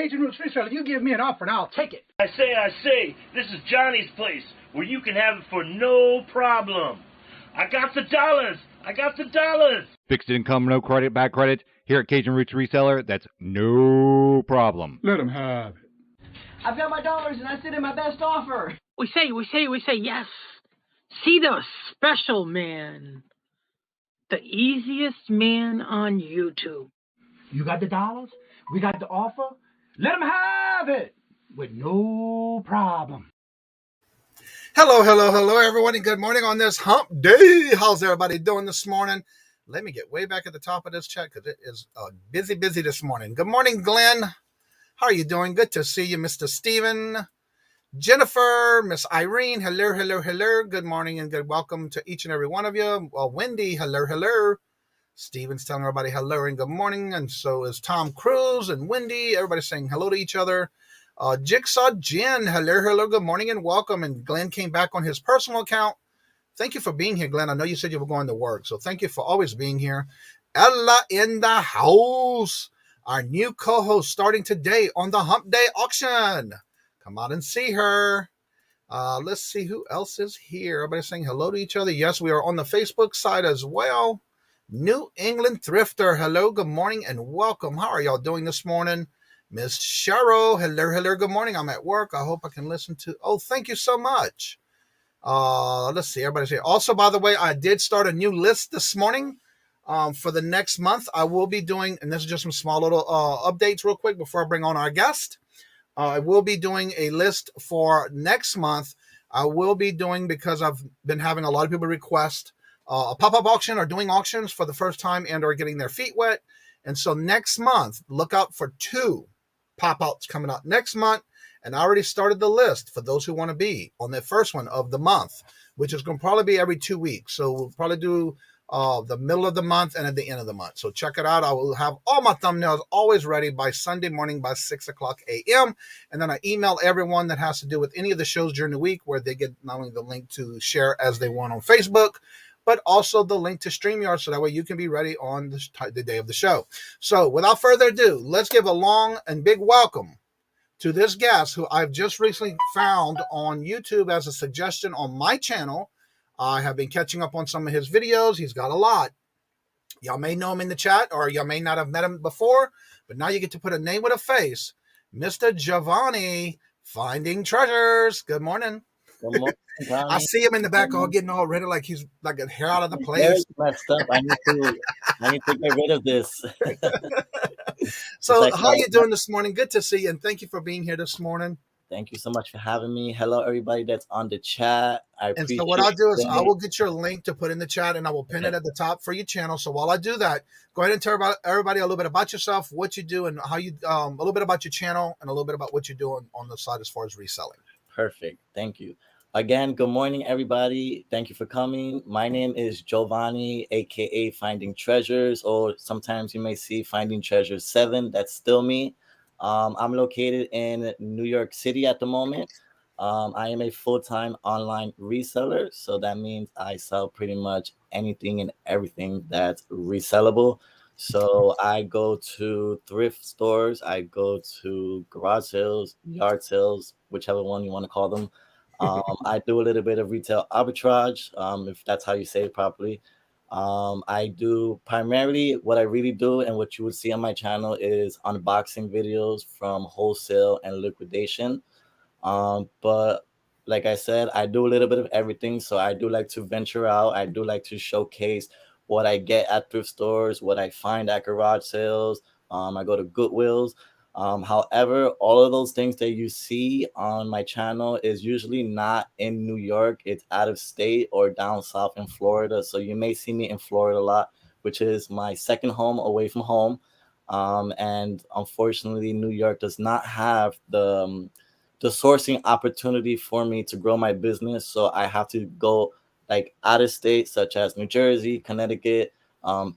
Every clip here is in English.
Cajun Roots Reseller. You give me an offer and I'll take it. I say, this is Johnny's place, where you can have it for no problem. I got the dollars. Fixed income, no credit, back credit. Here at Cajun Roots Reseller, that's no problem. Let him have it. I've got my dollars and I sent in my best offer. We say, yes. See the special man. The easiest man on YouTube. You got the dollars? We got the offer? Let him have it with no problem. Hello, everyone, and good morning on this hump day. How's everybody doing this morning? Let me get way back at the top of this chat because it is busy this morning. Good morning, Glenn. How are you doing? Good to see you, Mr. Steven. Jennifer, Miss Irene, hello. Good morning and good welcome to each and every one of you. Well, Wendy, hello. Steven's telling everybody hello and good morning, and so is Tom Cruise and Wendy. Everybody's saying hello to each other. Jigsaw Jen, hello, good morning and welcome. And Glenn came back on his personal account. Thank you for being here, Glenn. I know you said you were going to work, so thank you for always being here. Ella in the house, our new co-host starting today on the Hump Day auction. Come out and see her. Let's see who else is here. Everybody's saying hello to each other. Yes, we are on the Facebook side as well. New England Thrifter, hello, good morning, and welcome. How are y'all doing this morning? Miss Cheryl, hello, good morning. I'm at work. I hope I can listen to. Oh, thank you so much. Let's see, everybody's here. Also, by the way, I did start a new list this morning for the next month. I will be doing, and this is just some small little updates real quick before I bring on our guest. I will be doing a list for next month. I will be doing, because I've been having a lot of people request a pop-up auction or doing auctions for the first time and or getting their feet wet. And so next month, look out for 2 pop-outs coming out next month. And I already started the list for those who want to be on the first one of the month, which is going to probably be every 2 weeks. So we'll probably do the middle of the month and at the end of the month. So check it out. I will have all my thumbnails always ready by Sunday morning by 6 o'clock a.m. And then I email everyone that has to do with any of the shows during the week, where they get not only the link to share as they want on Facebook, but also the link to StreamYard, so that way you can be ready on the day of the show. So without further ado, let's give a long and big welcome to this guest who I've just recently found on YouTube as a suggestion on my channel. I have been catching up on some of his videos. He's got a lot. Y'all may know him in the chat, or y'all may not have met him before, but now you get to put a name with a face. Mr. Giovanni, Finding Treasures. Good morning. Good morning, I see him in the back all getting all ready, like he's like a hair out of the place. Messed up. I need to get rid of this. So how are you doing this morning? Good to see you, and thank you for being here this morning. Thank you so much for having me. Hello, everybody that's on the chat. And so what I'll do is I will get your link to put in the chat, and I will pin it at the top for your channel. So while I do that, go ahead and tell everybody a little bit about yourself, what you do, and how you a little bit about your channel, and a little bit about what you're doing on the side as far as reselling. Perfect. Thank you. Again, good morning, everybody. Thank you for coming. My name is Giovanni, aka Finding Treasures, or sometimes you may see Finding Treasures 7. That's still me. I'm located in New York City at the moment. I am a full-time online reseller, so that means I sell pretty much anything and everything that's resellable. So I go to thrift stores, I go to garage sales, yard sales, whichever one you want to call them. I do a little bit of retail arbitrage, if that's how you say it properly. I do primarily what I really do, and what you would see on my channel is unboxing videos from wholesale and liquidation. But like I said, I do a little bit of everything. So I do like to venture out. I do like to showcase what I get at thrift stores, what I find at garage sales. I go to Goodwills. However, all of those things that you see on my channel is usually not in New York. It's out of state or down south in Florida. So you may see me in Florida a lot, which is my second home away from home. And unfortunately, New York does not have the sourcing opportunity for me to grow my business. So I have to go like out of state, such as New Jersey, Connecticut,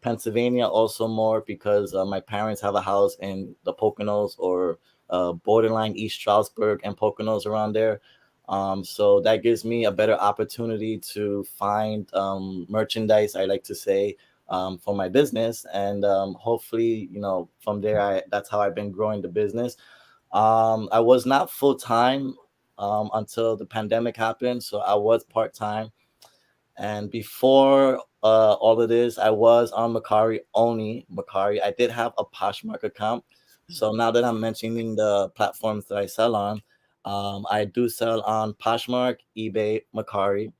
Pennsylvania, also more because my parents have a house in the Poconos, or borderline East Stroudsburg and Poconos around there. So that gives me a better opportunity to find merchandise, I like to say, for my business. And hopefully, from there, that's how I've been growing the business. I was not full time until the pandemic happened, so I was part time. And before all of this, I was on Macari only. Macari. I did have a Poshmark account. So now that I'm mentioning the platforms that I sell on, I do sell on Poshmark, eBay, Macari,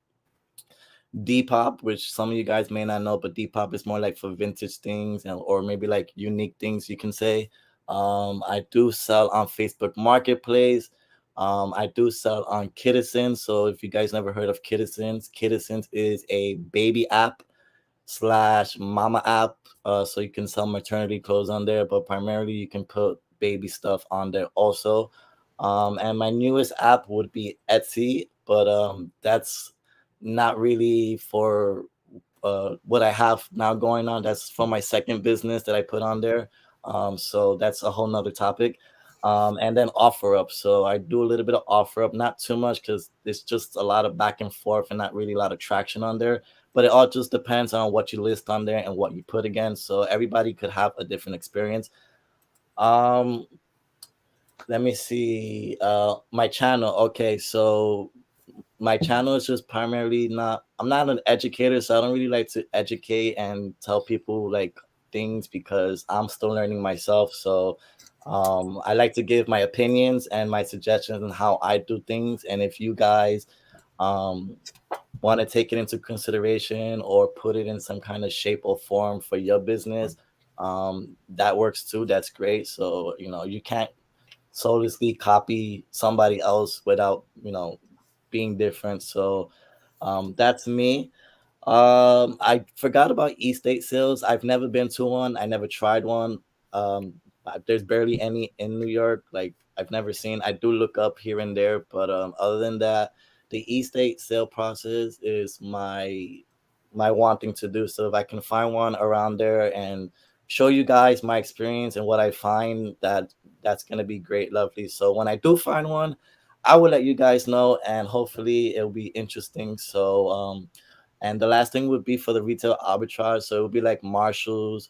Depop, which some of you guys may not know, but Depop is more like for vintage things and or maybe like unique things you can say. I do sell on Facebook Marketplace. I do sell on Kittison. So if you guys never heard of Kittisons, Kittisons is a baby app slash mama app. So you can sell maternity clothes on there, but primarily you can put baby stuff on there also. And my newest app would be Etsy, but that's not really for what I have now going on. That's for my second business that I put on there. So that's a whole nother topic. And then OfferUp. So I do a little bit of OfferUp, not too much because it's just a lot of back and forth and not really a lot of traction on there. But it all just depends on what you list on there and what you put again. So everybody could have a different experience. Um, Let me see. My channel. Okay, so my channel is just primarily not. I'm not an educator, so I don't really like to educate and tell people like things because I'm still learning myself. So I like to give my opinions and my suggestions on how I do things. And if you guys um, want to take it into consideration or put it in some kind of shape or form for your business, that works too. That's great. So you can't solely copy somebody else without being different. So that's me. I forgot about estate sales. I've never been to one. I never tried one. There's barely any in New York. Like I've never seen. I do look up here and there, but other than that, the estate sale process is my wanting to do. So if I can find one around there and show you guys my experience and what I find, that's gonna be great, lovely. So when I do find one, I will let you guys know, and hopefully it'll be interesting. So and the last thing would be for the retail arbitrage. So it would be like Marshalls,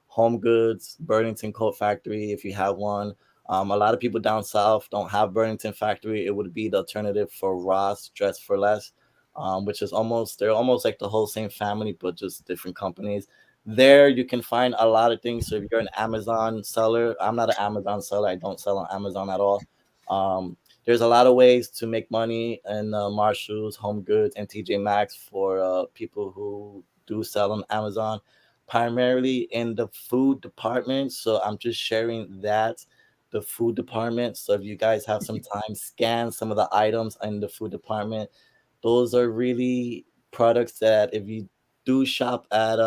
Home Goods, Burlington Coat Factory, if you have one. A lot of people down south don't have Burlington Factory. It would be the alternative for Ross, Dress for Less, which is they're almost like the whole same family, but just different companies. There you can find a lot of things. So if you're an Amazon seller, I'm not an Amazon seller. I don't sell on Amazon at all. There's a lot of ways to make money in Marshalls, Home Goods, and TJ Maxx for people who do sell on Amazon, primarily in the food department. So I'm just sharing that, the food department. So if you guys have some time, scan some of the items in the food department. Those are really products that if you do shop at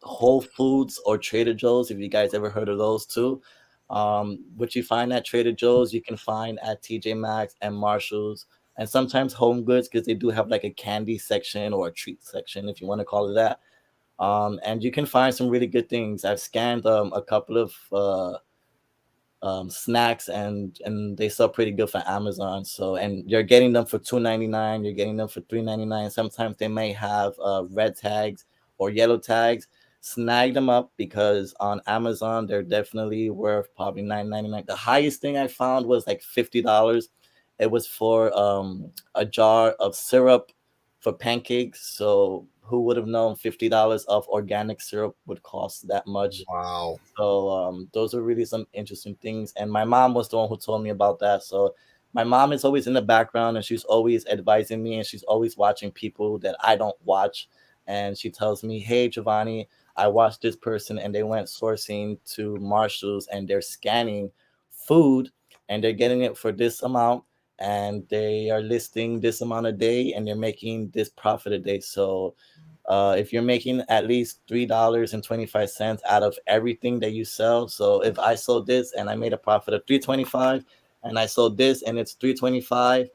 Whole Foods or Trader Joe's, if you guys ever heard of those too, what you find at Trader Joe's, you can find at TJ Maxx and Marshalls, and sometimes Home Goods because they do have like a candy section or a treat section, if you want to call it that. And you can find some really good things. I've scanned a couple of snacks and they sell pretty good for Amazon. So and you're getting them for $2.99, you're getting them for $3.99. Sometimes they may have red tags or yellow tags. Snag them up because on Amazon they're definitely worth probably $9.99. The highest thing I found was like $50. It was for a jar of syrup for pancakes. So who would have known $50 of organic syrup would cost that much? Wow. So those are really some interesting things. And my mom was the one who told me about that. So my mom is always in the background and she's always advising me and she's always watching people that I don't watch. And she tells me, hey, Giovanni, I watched this person and they went sourcing to Marshalls and they're scanning food and they're getting it for this amount and they are listing this amount a day and they're making this profit a day. So if you're making at least $3.25 out of everything that you sell. So if I sold this and I made a profit of $3.25 and I sold this and it's $3.25,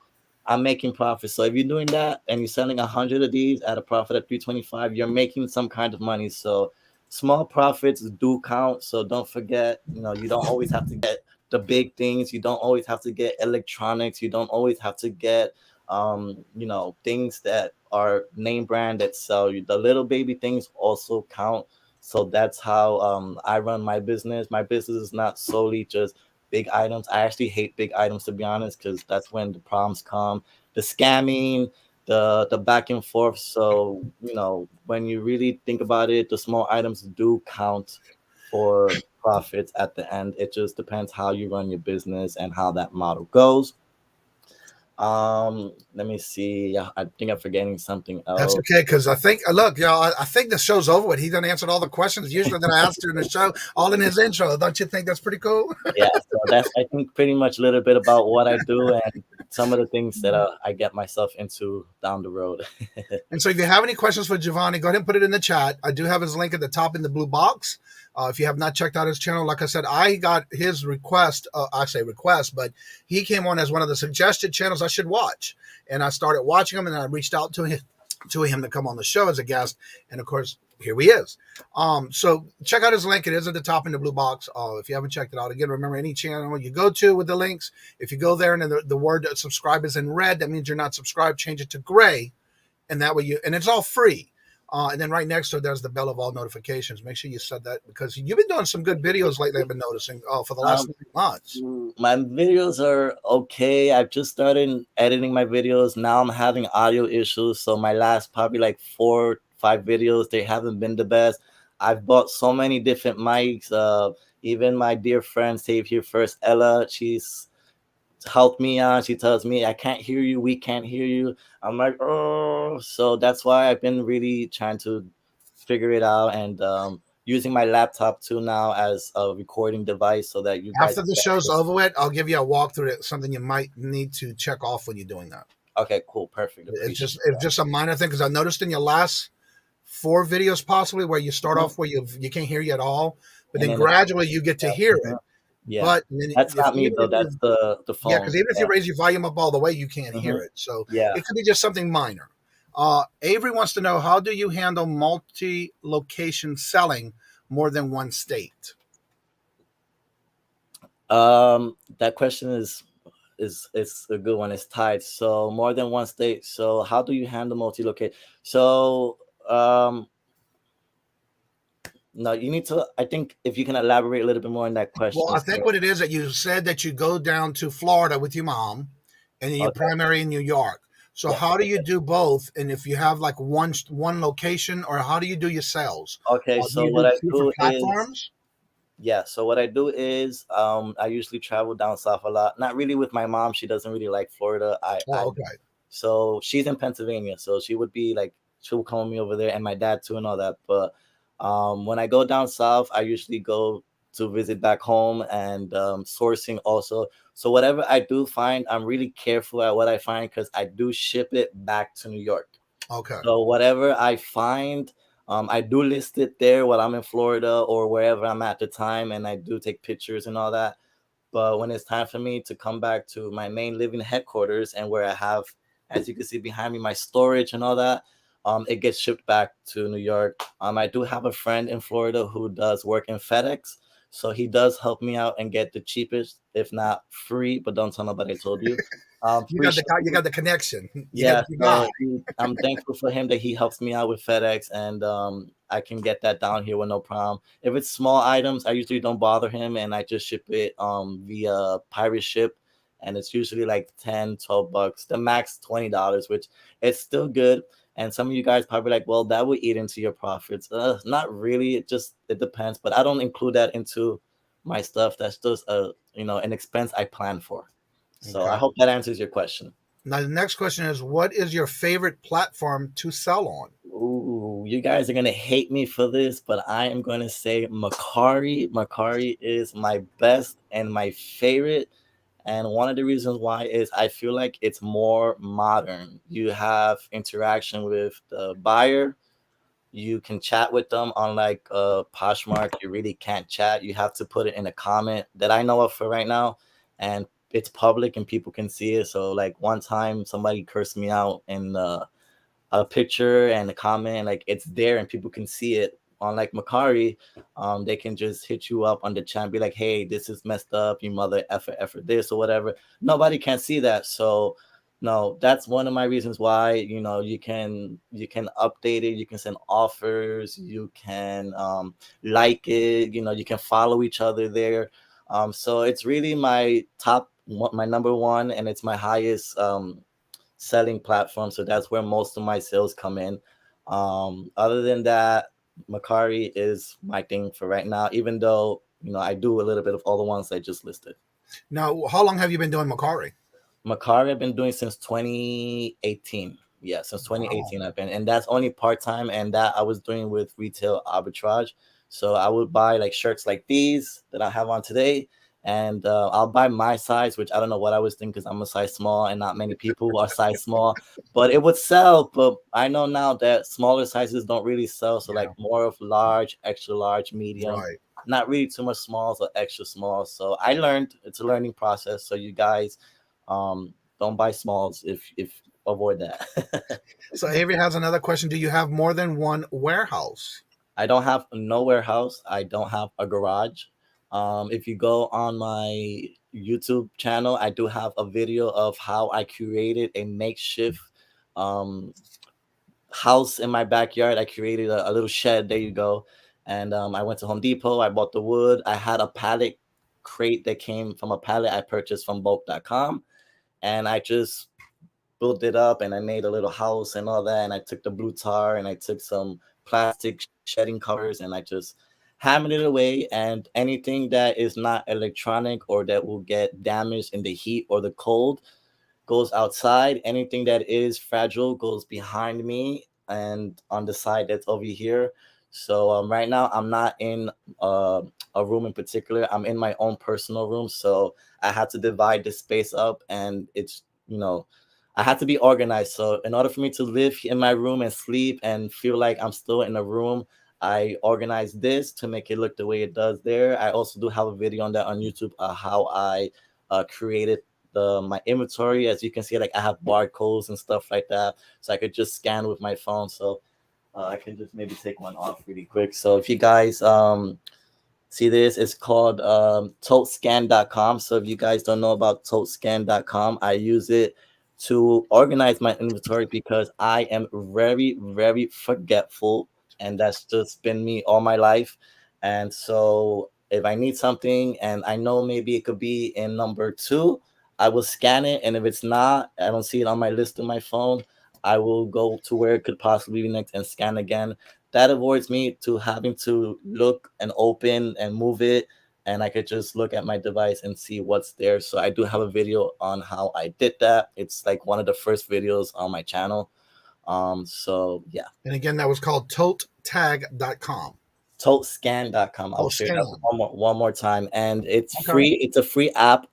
I'm making profit. So if you're doing that and you're selling 100 of these at a profit of $3.25, you're making some kind of money. So small profits do count. So don't forget, you don't always have to get the big things. You don't always have to get electronics. You don't always have to get things that are name brand that sell you. The little baby things also count. So that's how I run my business. My business is not solely just big items. I actually hate big items, to be honest, because that's when the problems come, the scamming, the back and forth. So when you really think about it, the small items do count for profits at the end. It just depends how you run your business and how that model goes. Let me see. Yeah, I think I'm forgetting something That's else. okay, because I think, look, y'all, I think the show's over with. He done answered all the questions usually that I asked during the show, all in his intro. Don't you think that's pretty cool? Yeah, so that's, I think, pretty much a little bit about what I do and some of the things that I get myself into down the road. And so if you have any questions for Giovanni, go ahead and put it in the chat. I do have his link at the top in the blue box. If you have not checked out his channel, like I said, I got his request. I say request, but he came on as one of the suggested channels I should watch. And I started watching him, and I reached out to him to come on the show as a guest. And of course, here he is. So check out his link. It is at the top in the blue box. If you haven't checked it out, again, remember, any channel you go to with the links, if you go there and the word subscribe is in red, that means you're not subscribed. Change it to gray. And that way and it's all free. And then right next to it, there's the bell of all notifications. Make sure you set that, because you've been doing some good videos lately, I've been noticing, for the last 3 months. My videos are okay. I've just started editing my videos. Now I'm having audio issues. So my last probably like 4 or 5 videos, they haven't been the best. I've bought so many different mics. Even my dear friend, Save Here First, Ella, she's helped me out. She tells me, I can't hear you, we can't hear you. I'm like, oh. So that's why I've been really trying to figure it out, and using my laptop too now as a recording device, so that you guys, after the show's over with, I'll give you a walkthrough, something you might need to check off when you're doing that. Okay, cool, perfect. It's just a minor thing, because I noticed in your last 4 videos possibly where you start off where you can't hear you at all, but then gradually you get to hear it. Yeah, but that's not me though. That's the phone. Yeah, because even if you raise your volume up all the way, you can't hear it. So it could be just something minor. Avery wants to know, how do you handle multi-location selling more than one state? That question is a good one. It's tied. So more than one state. So how do you handle multi-locate? So no, you need to, I think if you can elaborate a little bit more on that question. Well, I think what it is that you said that you go down to Florida with your mom, and then your primary in New York. So how do you do both? And if you have like one location, or how do you do your sales? Okay, so what I do is, so what I do is I usually travel down south a lot. Not really with my mom. She doesn't really like Florida. So she's in Pennsylvania. So she would come with me over there, and my dad too and all that. But when I go down south, I usually go to visit back home, and sourcing also. So whatever I do find, I'm really careful at what I find, because I do ship it back to New York. Okay. So whatever I find, I do list it there while I'm in Florida or wherever I'm at the time, and I do take pictures and all that. But when it's time for me to come back to my main living headquarters, and where I have, as you can see behind me, my storage and all that, it gets shipped back to New York. I do have a friend in Florida who does work in FedEx, so he does help me out and get the cheapest, if not free, but don't tell nobody I told you. You got the connection. I'm thankful for him that he helps me out with FedEx, and I can get that down here with no problem. If it's small items, I usually don't bother him, and I just ship it via pirate ship, and it's usually like $10-12, the max $20, which it's still good. And some of you guys probably like, well, that would eat into your profits. Not really. It depends. But I don't include that into my stuff. That's just an expense I plan for. So I hope that answers your question. Now the next question is, what is your favorite platform to sell on? Ooh, you guys are gonna hate me for this, but I am gonna say Mercari. Mercari is my best and my favorite. And one of the reasons why is I feel like it's more modern. You have interaction with the buyer. You can chat with them. Unlike Poshmark, you really can't chat. You have to put it in a comment that I know of for right now. And it's public and people can see it. So like one time somebody cursed me out in a picture and a comment, and like it's there and people can see it. Unlike Mercari, they can just hit you up on the chat and be like, hey, this is messed up, you mother effort this or whatever. Nobody can see that. So no, that's one of my reasons why, you can update it, you can send offers, you can like it, you can follow each other there. So it's really my my number one, and it's my highest selling platform. So that's where most of my sales come in. Other than that, Macari is my thing for right now, even though, I do a little bit of all the ones I just listed. Now, how long have you been doing Macari? Macari I've been doing since 2018. Yeah, since 2018 I've been, and that's only part-time, and that I was doing with retail arbitrage. So I would buy like shirts like these that I have on today, and I'll buy my size, which I don't know what I was thinking because I'm a size small and not many people are size small, but it would sell. But I know now that smaller sizes don't really sell, so like more of large, extra large, medium, Right. not really too much smalls or extra small. So I learned, it's a learning process. So you guys, don't buy smalls if avoid that. So Avery has another question. Do you have more than one warehouse? I don't have no warehouse. I don't have a garage. If you go on my YouTube channel, I do have a video of how I created a makeshift um, house in my backyard. I created a little shed. There you go. And I went to Home Depot. I bought the wood. I had a pallet crate that came from a pallet I purchased from bulk.com. And I just built it up, and I made a little house and all that. And I took the blue tar and I took some plastic shedding covers and I just hammered it away. And anything that is not electronic or that will get damaged in the heat or the cold goes outside. Anything that is fragile goes behind me and on the side that's over here. So right now I'm not in a room in particular. I'm in my own personal room. So I had to divide the space up, and it's, I had to be organized. So in order for me to live in my room and sleep and feel like I'm still in a room, I organized this to make it look the way it does there. I also do have a video on that on YouTube, how I created my inventory. As you can see, like I have barcodes and stuff like that, so I could just scan with my phone. So I can just maybe take one off really quick. So if you guys see this, it's called totescan.com. So if you guys don't know about totescan.com, I use it to organize my inventory because I am very, very forgetful, and that's just been me all my life. And so if I need something and I know maybe it could be in number 2, I will scan it. And if it's not, I don't see it on my list on my phone, I will go to where it could possibly be next and scan again. That avoids me to having to look and open and move it, and I could just look at my device and see what's there. So I do have a video on how I did that. It's like one of the first videos on my channel. So yeah. And again, that was called totetag.com. Totescan.com. I'll share that one more time. And it's free. It's a free app.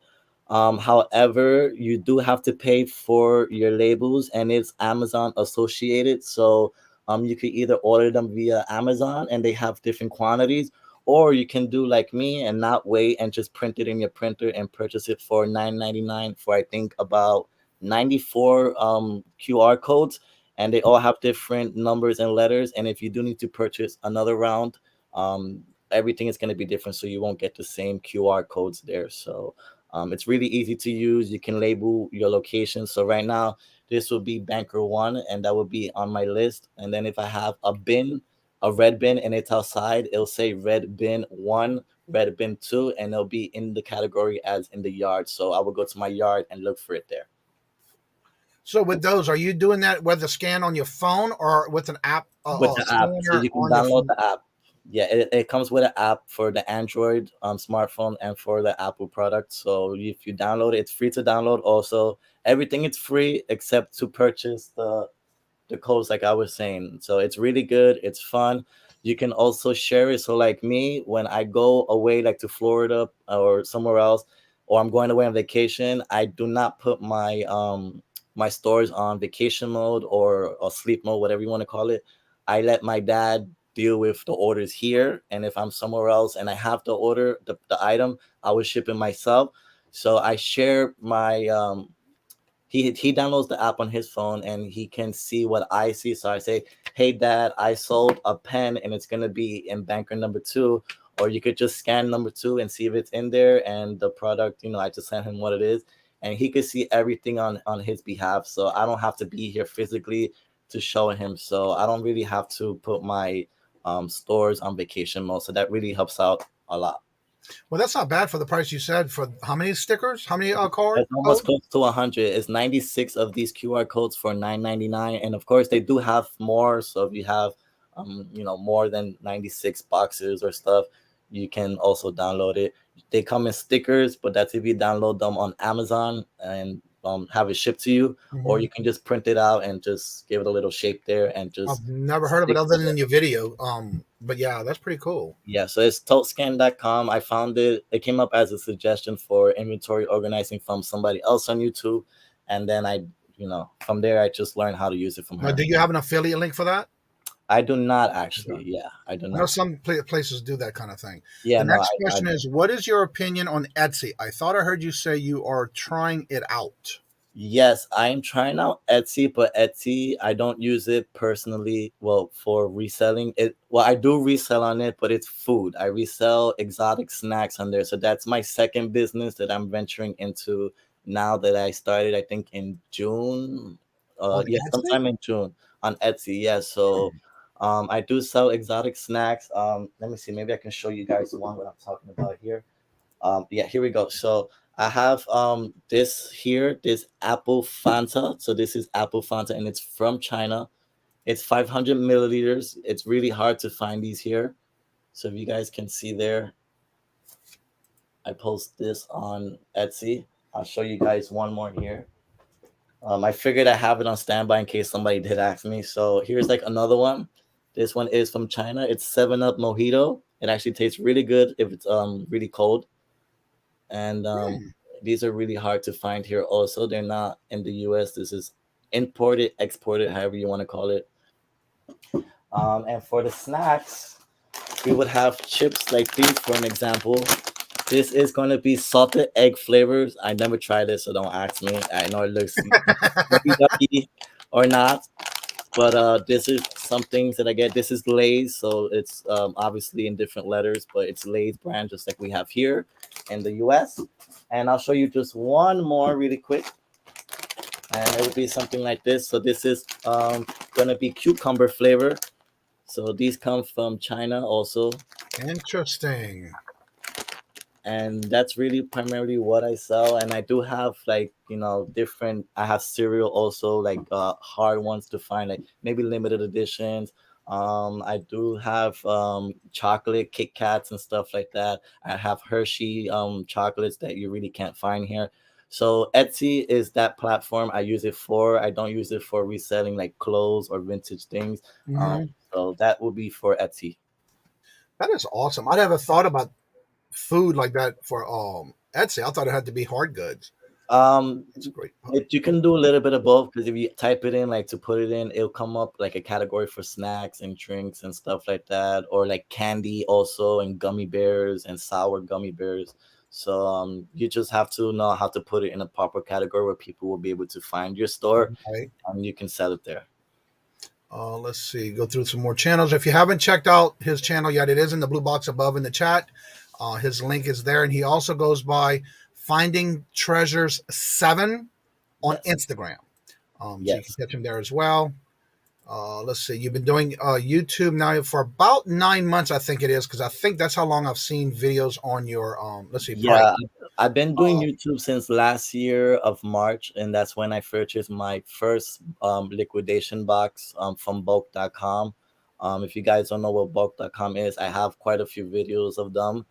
However, you do have to pay for your labels, and it's Amazon associated. So you could either order them via Amazon and they have different quantities, or you can do like me and not wait and just print it in your printer and purchase it for $9.99 for I think about 94 QR codes, and they all have different numbers and letters. And if you do need to purchase another round, everything is going to be different, so you won't get the same QR codes there. So it's really easy to use. You can label your location. So right now, this will be Banker 1, and that will be on my list. And then if I have a bin, a red bin, and it's outside, it'll say red bin 1, red bin 2, and it'll be in the category as in the yard. So I will go to my yard and look for it there. So with those, are you doing that with a scan on your phone or with an app? With the app, so you can download the app. Yeah, it comes with an app for the Android smartphone and for the Apple product. So if you download it, it's free to download. Also, everything is free except to purchase the codes, like I was saying. So it's really good. It's fun. You can also share it. So like me, when I go away, like to Florida or somewhere else, or I'm going away on vacation, I do not put my my stores on vacation mode or sleep mode, whatever you want to call it. I let my dad deal with the orders here, and if I'm somewhere else and I have to order the item, I will ship it myself. So I share my he downloads the app on his phone and he can see what I see. So I say, hey dad, I sold a pen and it's gonna be in banker number 2, or you could just scan number 2 and see if it's in there, and the product, I just sent him what it is, and he could see everything on his behalf. So I don't have to be here physically to show him. So I don't really have to put my stores on vacation mode. So that really helps out a lot. Well, that's not bad for the price you said. For how many stickers? How many It's almost code? close to 100. It's 96 of these QR codes for 9.99, and of course they do have more. So if you have, more than 96 boxes or stuff, you can also download it. They come in stickers, but that's if you download them on Amazon and have it shipped to you, or Hmm. you can just print it out and just give it a little shape there and just I've never heard of it stick other it. than your video. But yeah, that's pretty cool. Yeah, so it's totescan.com. I found it. It came up as a suggestion for inventory organizing from somebody else on YouTube. And then from there, I just learned how to use it from Now, her. do you have an affiliate link for that? I do not Okay. actually. Yeah, I do I know not. some places do that kind of thing. Yeah, The no, next I question is, what is your opinion on Etsy? I thought I heard you say you are trying it out. yes, I am trying out Etsy, but Etsy, I don't use it personally. Well, for reselling it, well, I do resell on it, but it's food. I resell exotic snacks on there. So that's my second business that I'm venturing into now that I started, I think in June. On Yeah, Etsy? sometime in June on Etsy. Yeah. So I do sell exotic snacks. Let me see, maybe I can show you guys one what I'm talking about here. Yeah, here we go. So I have this here, this apple Fanta. So this is apple Fanta and it's from China. It's 500 milliliters. It's really hard to find these here. So if you guys can see there, I post this on Etsy. I'll show you guys one more here. I figured I have it on standby in case somebody did ask me. So here's like another one. This one is from China. It's 7 Up Mojito. It actually tastes really good if it's really cold. And Hmm. these are really hard to find here also. They're not in the US. This is imported, exported, however you want to call it. And for the snacks, we would have chips like these for an example. This is going to be salted egg flavors. I never tried this, so don't ask me. I know it looks yucky or not, but this is some things that I get. This is Lay's, so it's obviously in different letters, but it's Lay's brand, just like we have here in the US. And I'll show you just one more really quick, and it would be something like this. So this is going to be cucumber flavor. So these come from China also, Interesting. and that's really primarily what I sell. And I do have like different. I have cereal also, like hard ones to find, like maybe limited editions. I do have chocolate Kit Kats and stuff like that. I have Hershey chocolates that you really can't find here. So Etsy is that platform I use it for. I don't use it for reselling like clothes or vintage things. Um, Hmm. so that would be for Etsy. That is awesome. I never thought about food like that for Etsy. I thought it had to be hard goods. Um, That's great. you can do a little bit of both because if you type it in, like to put it in, it'll come up like a category for snacks and drinks and stuff like that, or like candy also, and gummy bears and sour gummy bears. So you just have to know how to put it in a proper category where people will be able to find your store Right. and you can sell it there. Let's see. Go through some more channels. If you haven't checked out his channel yet, it is in the blue box above in the chat. His link is there, and he also goes by Finding Treasures 7 on Yes. Instagram. So you can Yes. catch him there as well. Let's see. You've been doing YouTube now for about 9 months, I think it is, because I think that's how long I've seen videos on your. Let's see, Yeah, price. I've been doing Uh, YouTube since last year of March, and that's when I purchased my first liquidation box from bulk.com. If you guys don't know what bulk.com is, I have quite a few videos of them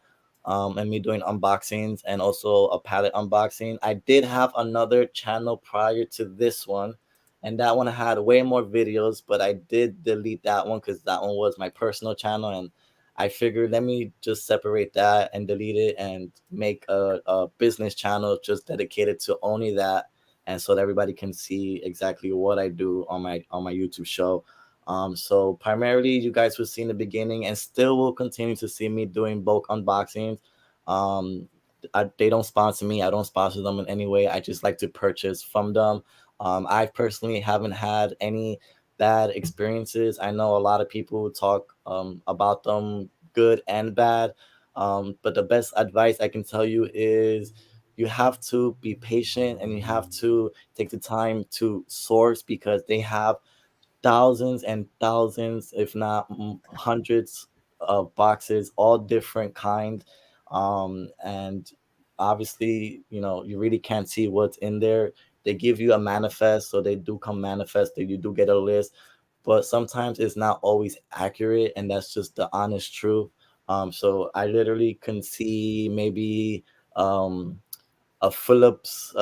and me doing unboxings and also a pallet unboxing. I did have another channel prior to this one, and that one had way more videos, but I did delete that one because that one was my personal channel, and I figured let me just separate that and delete it and make a business channel just dedicated to only that, and so that everybody can see exactly what I do on my YouTube show. So primarily, you guys will see in the beginning, and still will continue to see me doing bulk unboxings. Um, they don't sponsor me. I don't sponsor them in any way. I just like to purchase from them. I personally haven't had any bad experiences. I know a lot of people talk about them good and bad. But the best advice I can tell you is you have to be patient and you have to take the time to source because they have thousands and thousands, if not hundreds of boxes, all different kind. And obviously, you really can't see what's in there. They give you a manifest, so they do come manifest that you do get a list, but sometimes it's not always accurate, and that's just the honest truth. So I literally can see maybe um, a Philips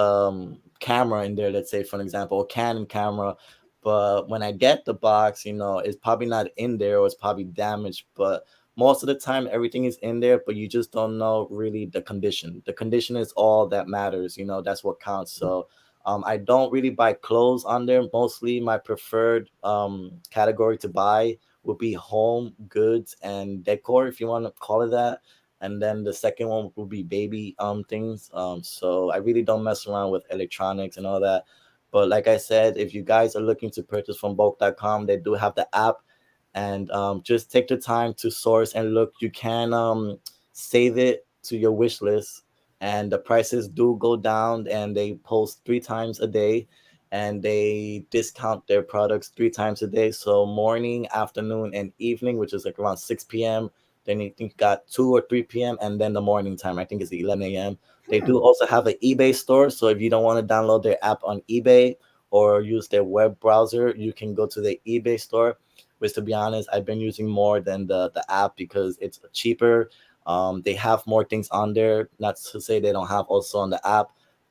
camera in there, let's say for an example, a Canon camera. But when I get the box, it's probably not in there, or it's probably damaged. But most of the time, everything is in there, but you just don't know really the condition. The condition is all that matters. That's what counts. So I don't really buy clothes on there. Mostly, my preferred category to buy would be home goods and decor, if you want to call it that, and then the second one will be baby things. So I really don't mess around with electronics and all that. But like I said, if you guys are looking to purchase from bulk.com, they do have the app, and just take the time to source and look. You can save it to your wish list, and the prices do go down, and they post 3 times a day, and they discount their products 3 times a day. So morning, afternoon, and evening, which is like around 6 p.m. Then you think got 2 or 3 p.m. and then the morning time, I think it's 11 a.m. They do also have an eBay store. So if you don't want to download their app on eBay or use their web browser, you can go to the eBay store, which, to be honest, I've been using more than the app because it's cheaper. They have more things on there. Not to say they don't have also on the app,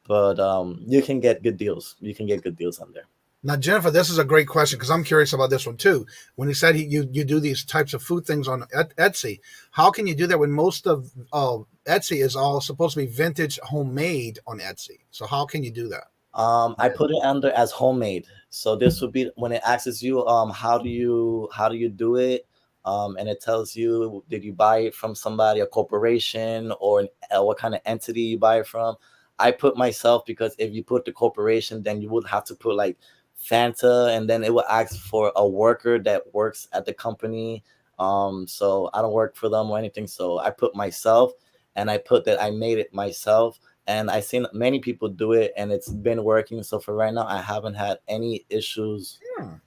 but you can get good deals. You can get good deals on there. Now, Jennifer, this is a great question because I'm curious about this one too. When you said you do these types of food things on Etsy, how can you do that when most of Etsy is all supposed to be vintage homemade on Etsy? So how can you do that? I put it under as homemade. So this would be when it asks you, how do you do it? And it tells you, did you buy it from somebody, a corporation, or what kind of entity you buy it from? I put myself, because if you put the corporation, then you would have to put like Fanta, and then it will ask for a worker that works at the company. So I don't work for them or anything. So I put myself, and I put that I made it myself, and I've seen many people do it, and it's been working. So for right now, I haven't had any issues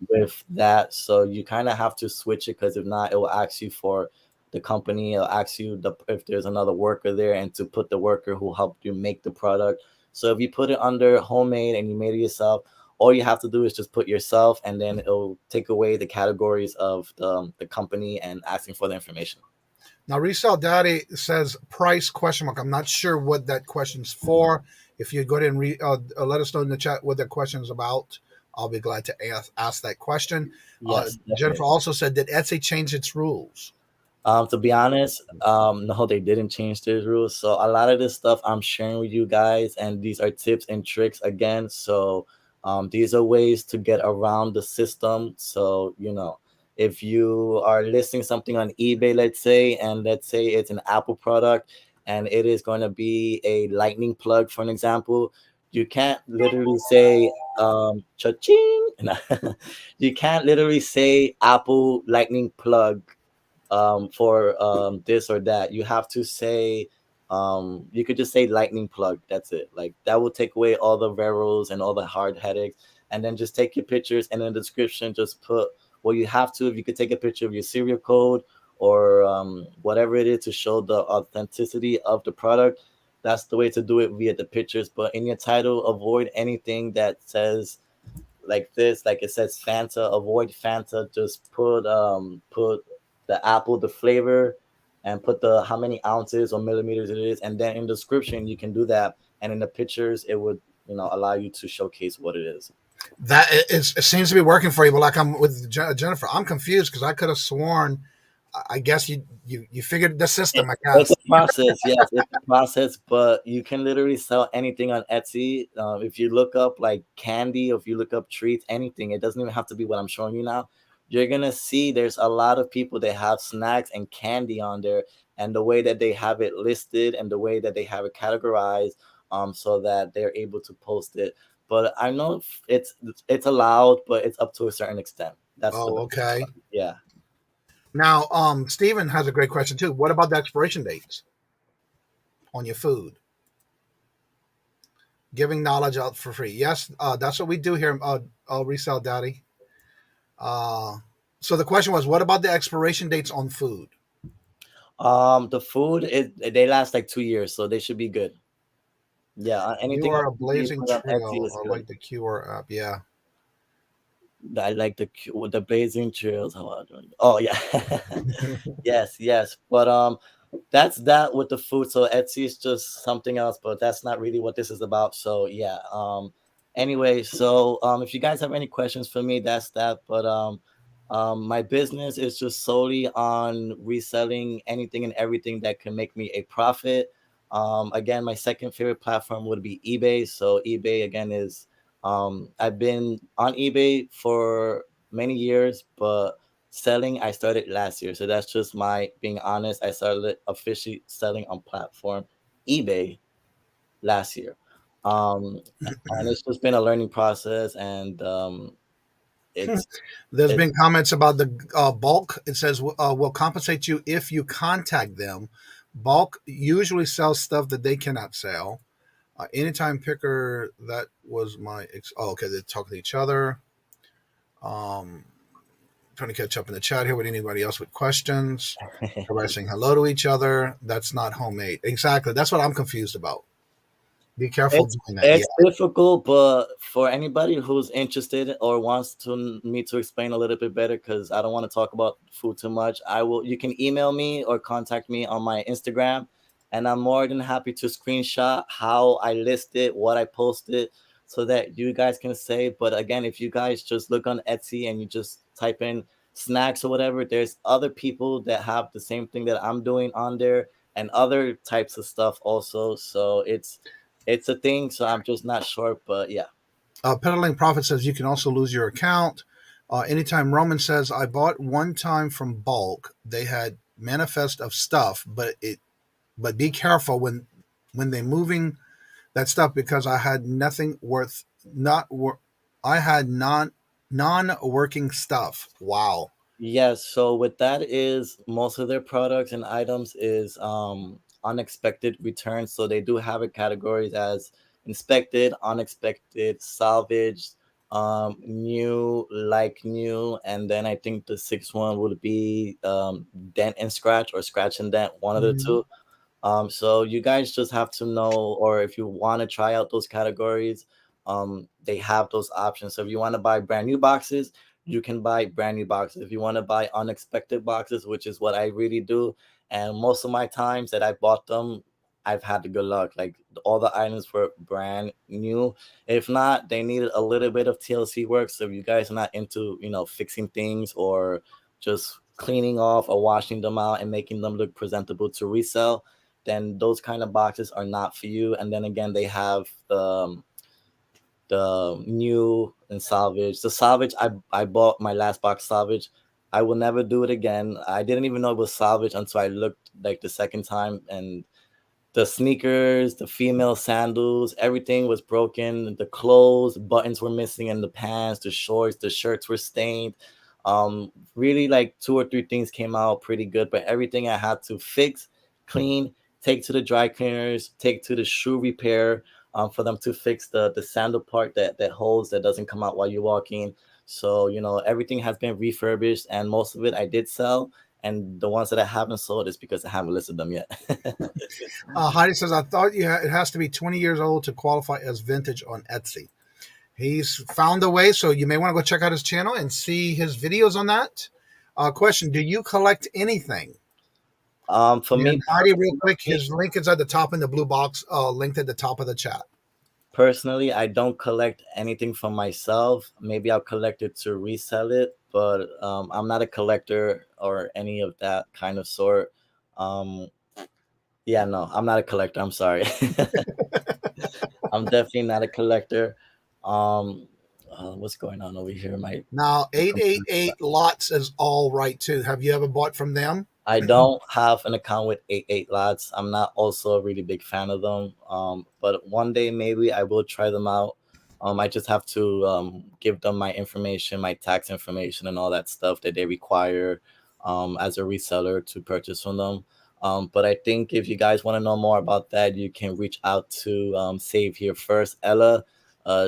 with that. So you kind of have to switch it, because if not, it will ask you for the company. It'll ask you if there's another worker there, and to put the worker who helped you make the product. So if you put it under homemade and you made it yourself, all you have to do is just put yourself, and then it'll take away the categories of the company and asking for the information. Now, Resale Daddy says price question mark. I'm not sure what that question's for. If you go ahead and let us know in the chat what that question is about, I'll be glad to ask that question. Yes, Jennifer also said, did Etsy change its rules? To be honest, no, they didn't change their rules. So a lot of this stuff I'm sharing with you guys, and these are tips and tricks again. So these are ways to get around the system. So if you are listing something on eBay, let's say, and let's say it's an Apple product, and it is going to be a lightning plug, for an example, you can't literally say cha-ching. You can't literally say Apple lightning plug for this or that. You have to say, you could just say lightning plug. That's it. Like, that will take away all the variables and all the hard headaches. And then just take your pictures, and in the description, just put, well, you have to, if you could take a picture of your serial code or whatever it is to show the authenticity of the product. That's the way to do it, via the pictures. But in your title, avoid anything that says like this, like it says Fanta. Avoid Fanta. Just put the apple, the flavor, and put the how many ounces or millimeters it is, and then in the description you can do that, and in the pictures it would allow you to showcase what it is. That it seems to be working for you, but like I'm with Jennifer, I'm confused because I could have sworn. I guess you figured the system. I guess It's a process. Yes, it's a process, but you can literally sell anything on Etsy. If you look up like candy, or if you look up treats, anything, it doesn't even have to be what I'm showing you now. You're gonna see there's a lot of people that have snacks and candy on there, and the way that they have it listed and the way that they have it categorized, so that they're able to post it. But I know it's allowed, but it's up to a certain extent. That's okay. Yeah. Now, Steven has a great question too. What about the expiration dates on your food? Giving knowledge out for free. Yes, that's what we do here. Resale Daddy. So the question was, what about the expiration dates on food? The food they last like 2 years, so they should be good. Yeah, You anything are on a you blazing put on Etsy trail. is I good. like the QR app. Yeah. I like the blazing trails. How I doing? Oh yeah, yes, yes. But that's that with the food. So Etsy is just something else, but that's not really what this is about. So yeah. Anyway, so if you guys have any questions for me, that's that. But my business is just solely on reselling anything and everything that can make me a profit. Again, my second favorite platform would be eBay. So eBay again is I've been on eBay for many years, but selling I started last year. So that's just my being honest. I started officially selling on platform eBay last year. Um, and it's just been a learning process, and it's There's it's been comments about the bulk. It says will compensate you if you contact them. Bulk usually sells stuff that they cannot sell. Anytime picker, that was my. Oh, okay, they're talking to each other. Um, Trying to catch up in the chat here with anybody else with questions. Everybody saying hello to each other. That's not homemade. Exactly. That's what I'm confused about. Be careful It's doing that. Yeah. it's difficult, but for anybody who's interested or wants to me to explain a little bit better, because I don't want to talk about food too much, I will. You can email me or contact me on my Instagram, and I'm more than happy to screenshot how I list it, what I posted, so that you guys can say. But again, if you guys just look on Etsy and you just type in snacks or whatever, there's other people that have the same thing that I'm doing on there and other types of stuff also. So it's a thing, so I'm just not sure, but yeah. Peddling Profit says you can also lose your account. Anytime Roman says I bought one time from bulk, they had manifest of stuff, but be careful when they moving that stuff because I had nothing worth not wor- I had non working stuff. Wow. Yes, so with that is most of their products and items is unexpected returns. So they do have it categories as inspected, unexpected, salvaged, new, like new, and then I think the sixth one would be dent and scratch or scratch and dent, one of the Mhm. two. So you guys just have to know, or if you want to try out those categories, they have those options. So if you want to buy brand new boxes, you can buy brand new boxes. If you want to buy unexpected boxes, which is what I really do, and most of my times that I bought them, I've had the good luck. Like all the items were brand new. If not, they needed a little bit of TLC work. So if you guys are not into, fixing things or just cleaning off or washing them out and making them look presentable to resell, then those kind of boxes are not for you. And then again, they have the new and salvage. The salvage, I bought my last box salvage. I will never do it again. I didn't even know it was salvage until I looked like the second time, and the sneakers, the female sandals, everything was broken. The clothes, buttons were missing in the pants, the shorts, the shirts were stained. Really like two or three things came out pretty good, but everything I had to fix, clean, take to the dry cleaners, take to the shoe repair, for them to fix the sandal part that holds that doesn't come out while you're walking. So everything has been refurbished, and most of it I did sell, and the ones that I haven't sold is because I haven't listed them yet. Heidi says I thought it has to be 20 years old to qualify as vintage on Etsy. He's found a way, so you may want to go check out his channel and see his videos on that. Question: do you collect anything? For And me Heidi, real quick, personally, his link is at the top in the blue box, linked at the top of the chat. I don't collect anything for myself. Maybe I'll collect it to resell it, but I'm not a collector or any of that kind of sort. Um, yeah, no, I'm not a collector. I'm sorry. I'm definitely not a collector. Um, what's going on over here? Now, My computer. 888 lots is all right too. Have you ever bought from them? I don't have an account with 88 lots. I'm not also a really big fan of them. But one day maybe I will try them out. I just have to give them my information, my tax information, and all that stuff that they require as a reseller to purchase from them. But I think if you guys want to know more about that, you can reach out to Save Here First, Ella.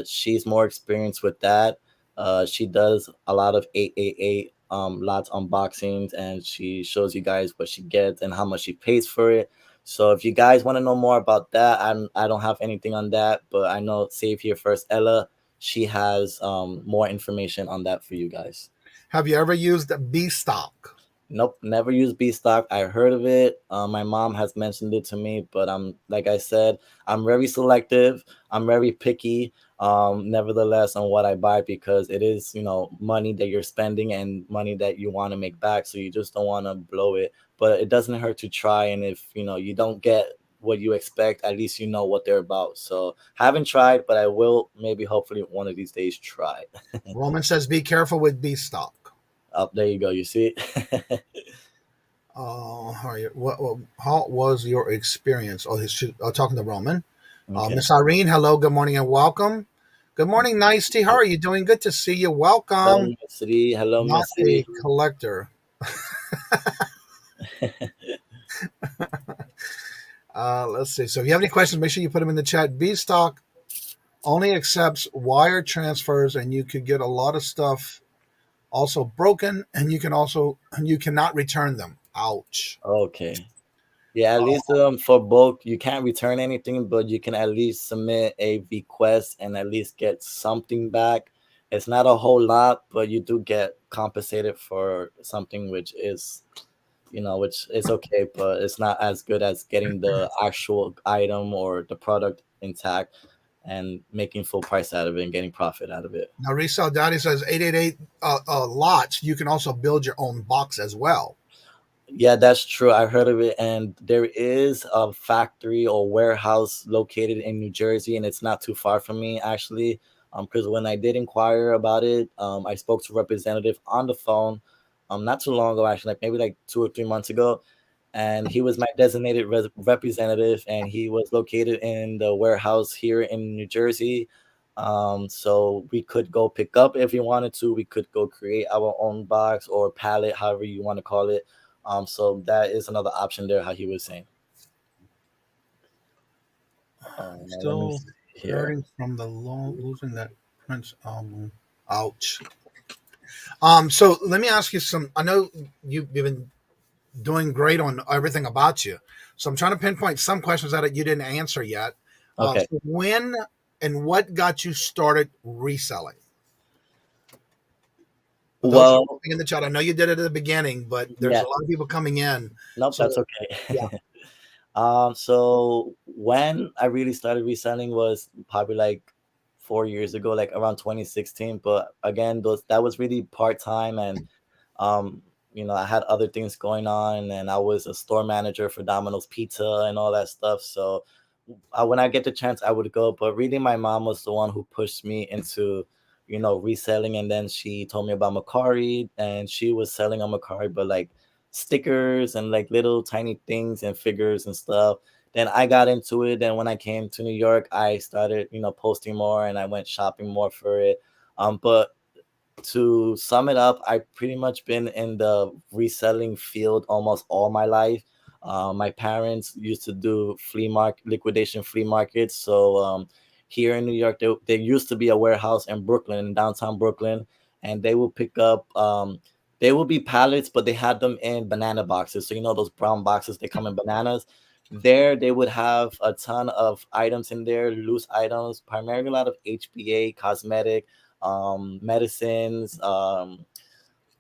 She's more experienced with that. She does a lot of 888 lots unboxings, and she shows you guys what she gets and how much she pays for it. So if you guys want to know more about that, I don't have anything on that, but I know Save Here First Ella, she has more information on that for you guys. Have you ever used B stock? Nope, never used B stock. I heard of it. My mom has mentioned it to me, but I'm like I said, I'm very selective. I'm very picky. Nevertheless, on what I buy, because it is, money that you're spending and money that you want to make back. So you just don't want to blow it. But it doesn't hurt to try. And if you don't get what you expect, at least you know what they're about. So haven't tried, but I will maybe hopefully one of these days try. Roman says, be careful with B stock. Up there you go. You see it. How was your experience? Talking to Roman. Okay. Miss Irene, hello, good morning and welcome. Good morning, Nice Tea. How are you doing? Good to see you. Welcome. Hello, Miss City. Hello, Not Miss City. a collector. Let's see. So if you have any questions, make sure you put them in the chat. B stock only accepts wire transfers, and you could get a lot of stuff also broken, and you cannot return them. Ouch. Okay. Yeah, at least for bulk, you can't return anything, but you can at least submit a request and at least get something back. It's not a whole lot, but you do get compensated for something, which is, which is okay, but it's not as good as getting the actual item or the product intact and making full price out of it and getting profit out of it. Now, Resale Daddy says 888 lots. You can also build your own box as well. Yeah, that's true. I heard of it, and there is a factory or warehouse located in New Jersey, and it's not too far from me actually. Because when I did inquire about it, I spoke to a representative on the phone, not too long ago actually, like maybe like 2 or 3 months ago, and he was my designated representative, and he was located in the warehouse here in New Jersey. So we could go pick up if you wanted to. We could go create our own box or pallet, however you want to call it. So that is another option there, how he was saying. Still hurting from the losing that Prince album. Ouch. So let me ask you some. I know you've been doing great on everything about you. So I'm trying to pinpoint some questions that you didn't answer yet. Okay. So when and what got you started reselling? Well, in the chat, I know you did it at the beginning, but there's a lot of people coming in. Nope, so, that's okay. Yeah. So when I really started reselling was probably like 4 years ago, like around 2016. But again, that was really part-time, and I had other things going on, and I was a store manager for Domino's Pizza and all that stuff. So when I get the chance, I would go. But really, my mom was the one who pushed me into reselling, and then she told me about Macari, and she was selling on Macari, but like stickers and like little tiny things and figures and stuff. Then I got into it. Then when I came to New York, I started posting more, and I went shopping more for it. But to sum it up, I've pretty much been in the reselling field almost all my life. My parents used to do liquidation flea markets. So here in New York, there used to be a warehouse in Brooklyn, in downtown Brooklyn, and they will pick up. They will be pallets, but they had them in banana boxes. So those brown boxes, they come in bananas. There, they would have a ton of items in there, loose items, primarily a lot of HBA, cosmetic, medicines,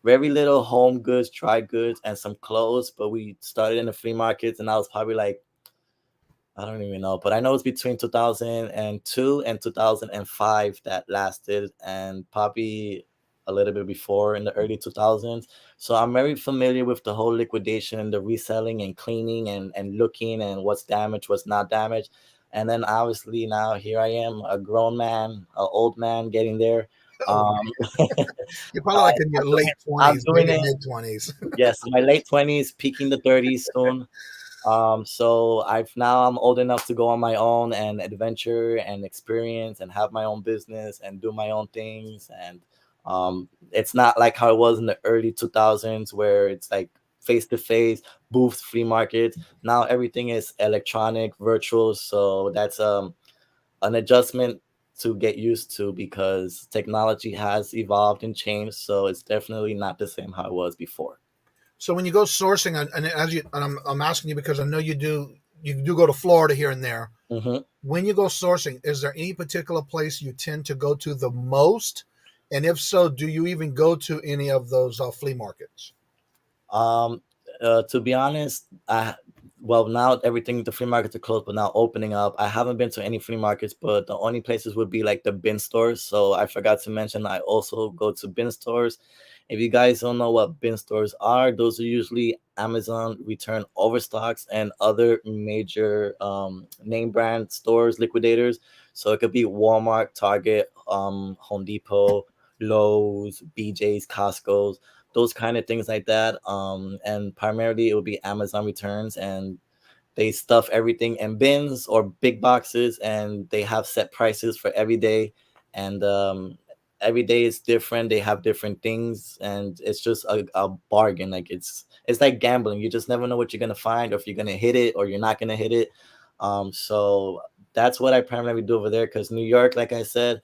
very little home goods, dry goods, and some clothes. But we started in the flea markets, and I was probably like, I don't even know, but I know it's between 2002 and 2005 that lasted, and probably a little bit before in the early 2000s. So I'm very familiar with the whole liquidation and the reselling and cleaning and looking and what's damaged, what's not damaged. And then obviously now here I am, a grown man, an old man getting there. You're probably like in your late 20s, maybe mid-20s. Yes, my late 20s, peaking the 30s soon. So I'm old enough to go on my own and adventure and experience and have my own business and do my own things. And it's not like how it was in the early 2000s where it's like face-to-face booths, flea markets. Now everything is electronic, virtual. So that's an adjustment to get used to because technology has evolved and changed. So it's definitely not the same how it was before. So when you go sourcing, and I'm asking you because I know you do go to Florida here and there. Mm-hmm. When you go sourcing, is there any particular place you tend to go to the most? And if so, do you even go to any of those flea markets? To be honest, now everything the flea markets are closed, but now opening up. I haven't been to any flea markets, but the only places would be like the bin stores. So I forgot to mention I also go to bin stores. If you guys don't know what bin stores are, those are usually Amazon return overstocks and other major name brand stores, liquidators. So it could be Walmart, Target, Home Depot, Lowe's, BJ's, Costco's, those kind of things like that. And primarily it would be Amazon returns, and they stuff everything in bins or big boxes, and they have set prices for every day. And every day is different. They have different things, and it's just a bargain. Like it's like gambling. You just never know what you're gonna find, or if you're gonna hit it or you're not gonna hit it. So that's what I primarily do over there, because New York, like I said,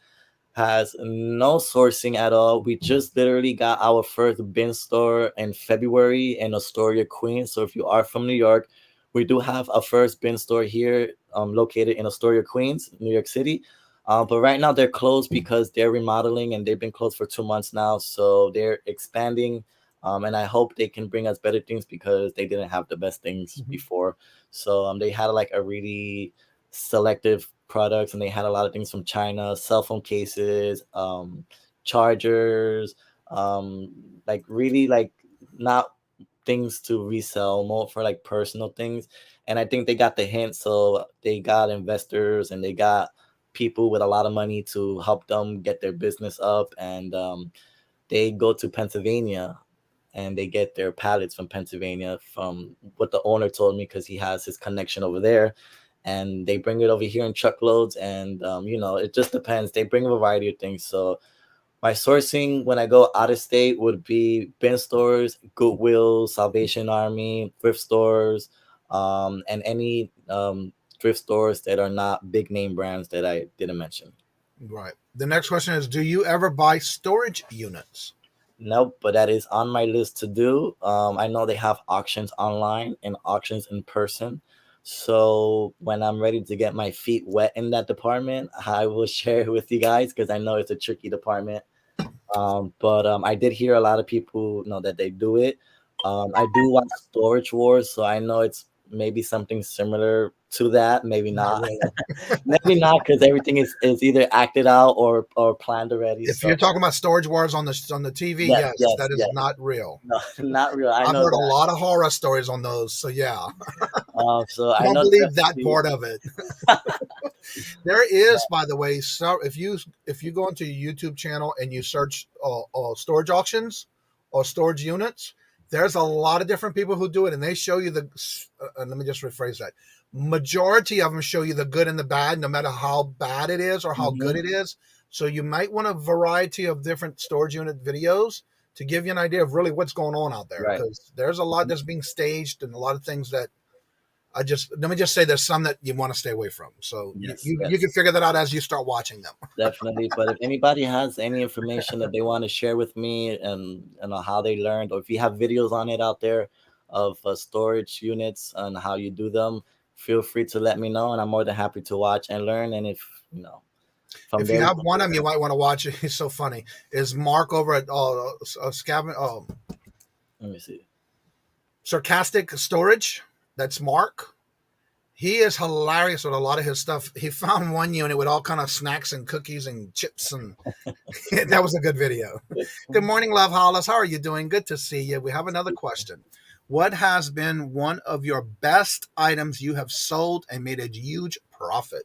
has no sourcing at all. We just literally got our first bin store in February in Astoria, Queens. So if you are from New York, we do have a first bin store here, located in Astoria, Queens, New York City. But right now they're closed because they're remodeling, and they've been closed for 2 months now. So they're expanding. And I hope they can bring us better things because they didn't have the best things before. So they had like a really selective products, and they had a lot of things from China, cell phone cases, chargers, like really like not things to resell, more for like personal things. And I think they got the hint, so they got investors and they got people with a lot of money to help them get their business up. And they go to Pennsylvania and they get their pallets from Pennsylvania, from what the owner told me, because he has his connection over there. And they bring it over here in truckloads. And it just depends. They bring a variety of things. So my sourcing when I go out of state would be bin stores, Goodwill, Salvation Army, thrift stores, and any thrift stores that are not big name brands that I didn't mention. Right. The next question is, do you ever buy storage units? Nope, but that is on my list to do. I know they have auctions online and auctions in person. So when I'm ready to get my feet wet in that department, I will share it with you guys, because I know it's a tricky department. But I did hear a lot of people know that they do it. I do watch Storage Wars, so I know it's maybe something similar to that. Maybe not. Maybe not, because everything is either acted out or planned already. If you're talking about Storage Wars on the TV, yes, that is not real. No, not real. I've heard a lot of horror stories on those, so yeah. So I don't know believe that part of it. There is, by the way, so if you go into your YouTube channel and you search storage auctions or storage units, there's a lot of different people who do it, and they show you let me just rephrase that. Majority of them show you the good and the bad, no matter how bad it is or how good it is. So you might want a variety of different storage unit videos to give you an idea of really what's going on out there. Because there's a lot that's being staged and a lot of things that let me just say there's some that you want to stay away from. So you can figure that out as you start watching them. Definitely. But if anybody has any information that they want to share with me and how they learned, or if you have videos on it out there of storage units and how you do them, feel free to let me know, and I'm more than happy to watch and learn. And if you have one of them, you might want to watch it. He's so funny. Is Mark over at let me see. Sarcastic Storage? That's Mark. He is hilarious with a lot of his stuff. He found one unit with all kind of snacks and cookies and chips, and that was a good video. Good morning, Love Hollis. How are you doing? Good to see you. We have another question. What has been one of your best items you have sold and made a huge profit?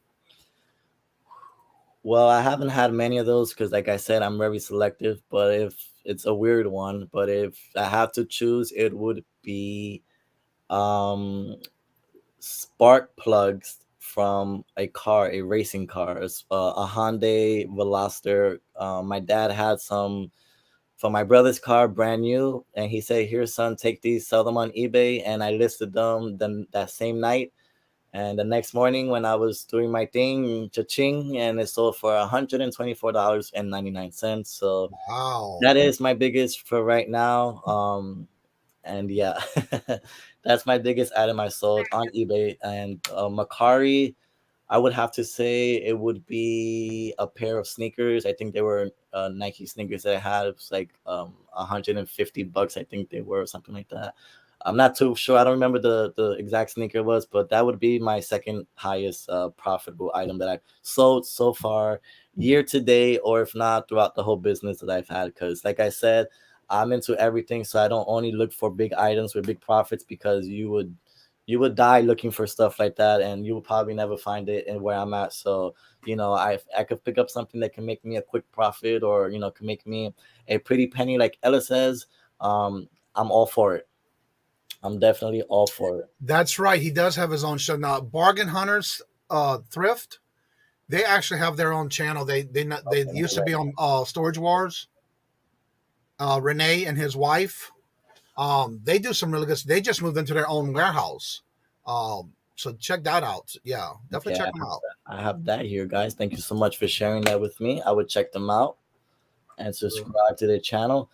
Well, I haven't had many of those because, like I said, I'm very selective. But if it's a weird one, but if I have to choose, it would be spark plugs from a racing car, a Hyundai Veloster. My dad had some for my brother's car, brand new, and he said, "Here, son, take these, sell them on eBay." And I listed them that same night, And the next morning when I was doing my thing, cha-ching, and it sold for $124.99. So Wow. that is my biggest for right now. And yeah, that's my biggest item I sold on eBay. And Macari, I would have to say it would be a pair of sneakers. I think they were Nike sneakers that I had. It was like $150, I think they were, or something like that. I'm not too sure. I don't remember the exact sneaker it was, but that would be my second highest profitable item that I've sold so far, year to date, or if not throughout the whole business that I've had. Because, like I said, I'm into everything, so I don't only look for big items with big profits, because you would die looking for stuff like that, and you will probably never find it in where I'm at. So, I could pick up something that can make me a quick profit, or can make me a pretty penny, like Ella says. I'm all for it. I'm definitely all for it. That's right. He does have his own show now. Bargain Hunters, Thrift. They actually have their own channel. They Okay, used to be right. on Storage Wars. Renee and his wife. They do some really good. They just moved into their own warehouse. So check that out. Yeah, definitely Okay, check them out. I have that here, guys. Thank you so much for sharing that with me. I would check them out and subscribe to their channel.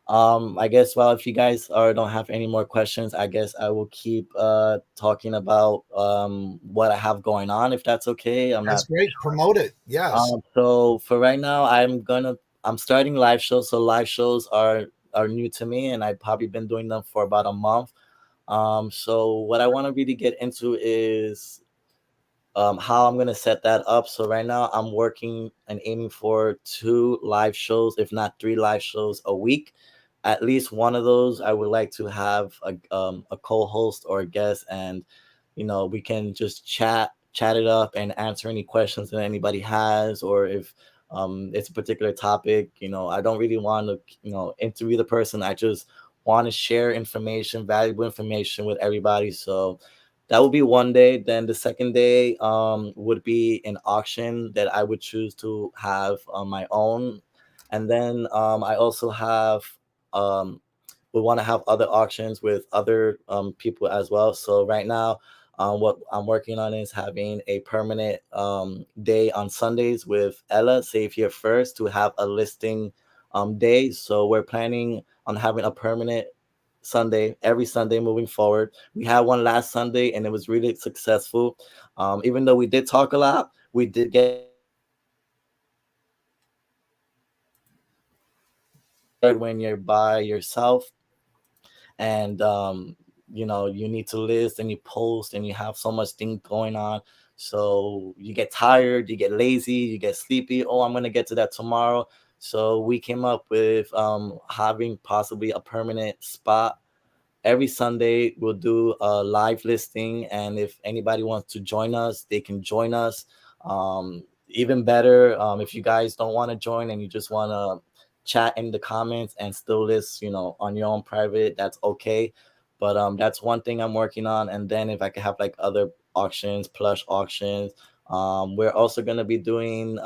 I guess, well, if you guys don't have any more questions, I guess I will keep talking about what I have going on, if that's okay. I'm That's not great. Promote it. Yes. so for right now, I'm starting live shows. So live shows are new to me, and I've probably been doing them for about a month. So what I want to really get into is how I'm gonna set that up. So right now I'm working and aiming for 2 live shows, if not 3 live shows a week. At least one of those, I would like to have a co-host or a guest, and we can just chat it up and answer any questions that anybody has, or if it's a particular topic. I don't really want to interview the person. I just want to share information, valuable information with everybody. So that would be one day. Then the second day would be an auction that I would choose to have on my own. And then I also have um, would want to have other auctions with other people as well. So right now, what I'm working on is having a permanent day on Sundays with Ella, Save Here First, to have a listing day. So we're planning on having a permanent Sunday every Sunday moving forward. We had one last Sunday and it was really successful. Even though we did talk a lot, we did get a lot done. When you're by yourself, and you need to list and you post and you have so much thing going on, so you get tired, you get lazy, you get sleepy. Oh, I'm going to get to that tomorrow. So we came up with having possibly a permanent spot. Every Sunday we'll do a live listing, and if anybody wants to join us, they can join us. Even better, if you guys don't want to join and you just want to chat in the comments and still list, on your own private, that's okay. But that's one thing I'm working on. And then if I could have like other auctions, plush auctions, we're also going to be doing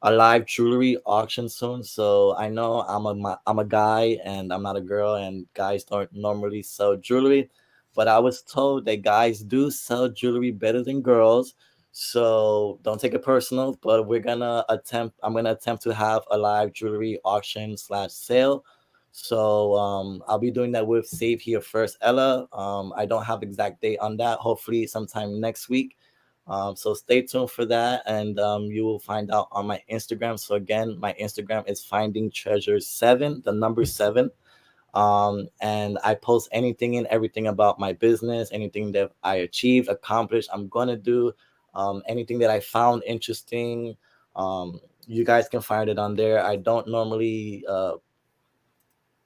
a live jewelry auction soon. So I know I'm a guy and I'm not a girl, and guys don't normally sell jewelry, but I was told that guys do sell jewelry better than girls. So don't take it personal, but I'm gonna attempt to have a live jewelry auction slash sale. So I'll be doing that with Save Here First Ella. I don't have exact date on that. Hopefully sometime next week. So stay tuned for that, and you will find out on my Instagram. So again, my Instagram is Finding Treasures 7, the number 7. And I post anything and everything about my business, anything that I achieved, accomplished, I'm gonna do, anything that I found interesting. You guys can find it on there. I don't normally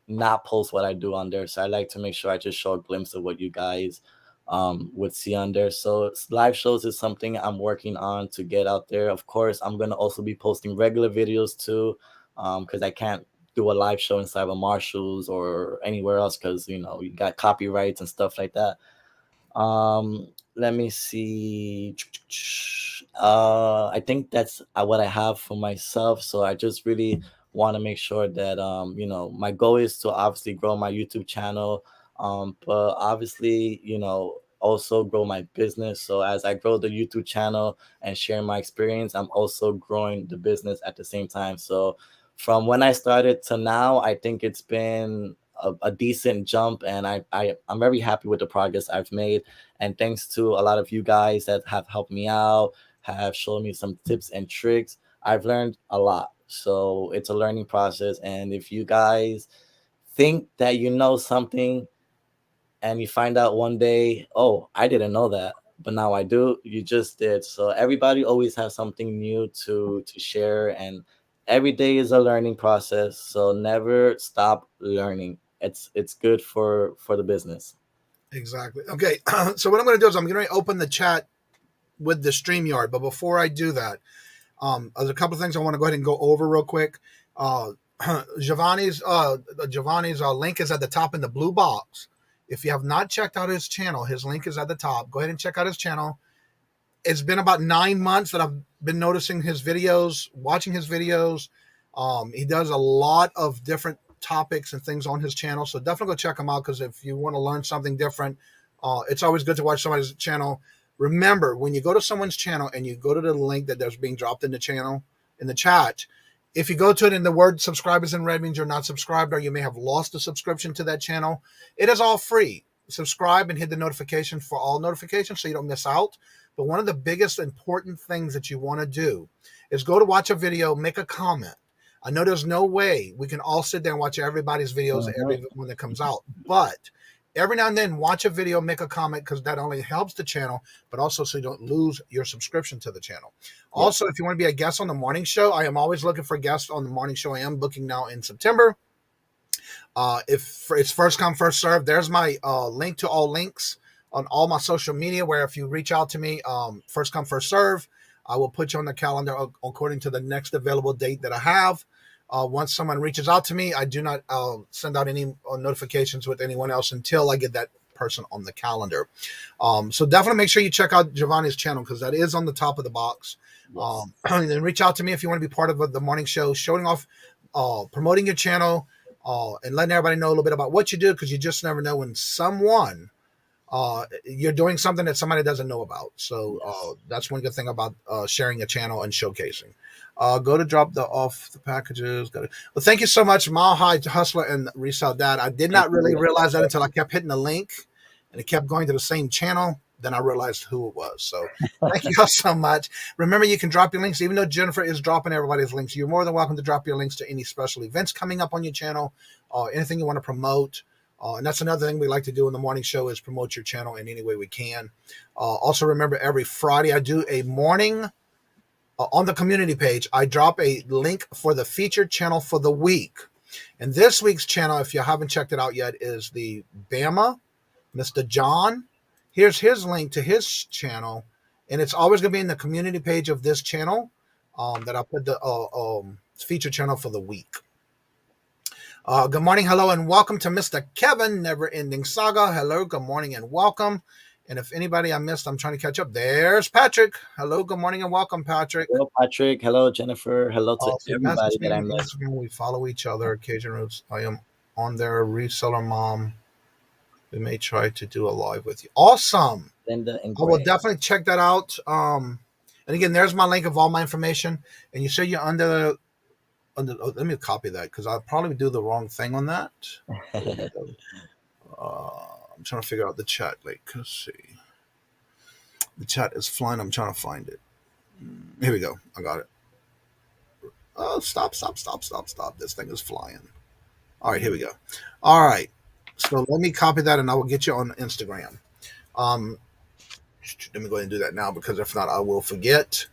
not post what I do on there. So I like to make sure I just show a glimpse of what you guys would see on there. So live shows is something I'm working on to get out there. Of course, I'm gonna also be posting regular videos too, because I can't do a live show inside of Marshalls or anywhere else, because you got copyrights and stuff like that. Let me see. I think that's what I have for myself. So I just really want to make sure that my goal is to obviously grow my YouTube channel. But obviously, also grow my business. So as I grow the YouTube channel and share my experience, I'm also growing the business at the same time. So from when I started to now, I think it's been a decent jump, and I'm very happy with the progress I've made. And thanks to a lot of you guys that have helped me out, have shown me some tips and tricks, I've learned a lot. So it's a learning process. And if you guys think that you know something and you find out one day, oh, I didn't know that, but now I do, you just did. So everybody always has something new to share, and every day is a learning process. So never stop learning. It's good for the business. Exactly. Okay. So what I'm going to do is I'm going to open the chat with the StreamYard. But before I do that, there's a couple of things I want to go ahead and go over real quick. Giovanni's link is at the top in the blue box. If you have not checked out his channel, his link is at the top. Go ahead and check out his channel. It's been about 9 months that I've been noticing his videos, watching his videos. He does a lot of different topics and things on his channel. So definitely go check him out, because if you want to learn something different, it's always good to watch somebody's channel. Remember, when you go to someone's channel and you go to the link that there's being dropped in the channel, in the chat, if you go to it and the word subscribe is in red, means you're not subscribed, or you may have lost a subscription to that channel. It is all free. Subscribe and hit the notification for all notifications so you don't miss out. But one of the biggest important things that you want to do is go to watch a video, make a comment. I know there's no way we can all sit there and watch everybody's videos, every one that comes out, but every now and then watch a video, make a comment, because that only helps the channel, but also so you don't lose your subscription to the channel. Also, if you want to be a guest on the morning show, I am always looking for guests on the morning show. I am booking now in September. If it's first come, first serve, there's my link to all links on all my social media, where if you reach out to me, first come, first serve, I will put you on the calendar according to the next available date that I have. Once someone reaches out to me, I do not send out any notifications with anyone else until I get that person on the calendar. So definitely make sure you check out Giovanni's channel, because that is on the top of the box. Yes. And then reach out to me if you want to be part of the morning show, showing off, promoting your channel, and letting everybody know a little bit about what you do, because you just never know when someone you're doing something that somebody doesn't know about. So that's one good thing about sharing a channel and showcasing. Go to drop off the packages. Well, thank you so much, Mile High Hustler and Resale Dad. I did not really realize that until I kept hitting the link and it kept going to the same channel. Then I realized who it was. So thank you all so much. Remember, you can drop your links. Even though Jennifer is dropping everybody's links, you're more than welcome to drop your links to any special events coming up on your channel, anything you want to promote. And that's another thing we like to do in the morning show, is promote your channel in any way we can. Also, remember, every Friday I do a morning on the community page. I drop a link for the featured channel for the week. And this week's channel, if you haven't checked it out yet, is the Bama, Mr. John. Here's his link to his channel. And it's always going to be in the community page of this channel that I put the featured channel for the week. Good morning, hello, and welcome to Mr. Kevin, Never Ending Saga. Hello, good morning, and welcome. And if anybody I missed, I'm trying to catch up. There's Patrick. Hello, good morning, and welcome, Patrick. Hello, Patrick. Hello, Jennifer. Hello to everybody that I missed. We follow each other. Cajun Roots. I am on their Reseller Mom. We may try to do a live with you. Awesome. Linda and I will definitely check that out. And again, there's my link of all my information. And you say you're under let me copy that, because I'll probably do the wrong thing on that. I'm trying to figure out the chat link. Let's see. The chat is flying. I'm trying to find it. Here we go. I got it. Oh, stop. This thing is flying. All right, here we go. All right. So let me copy that, and I will get you on Instagram. Let me go ahead and do that now, because if not, I will forget.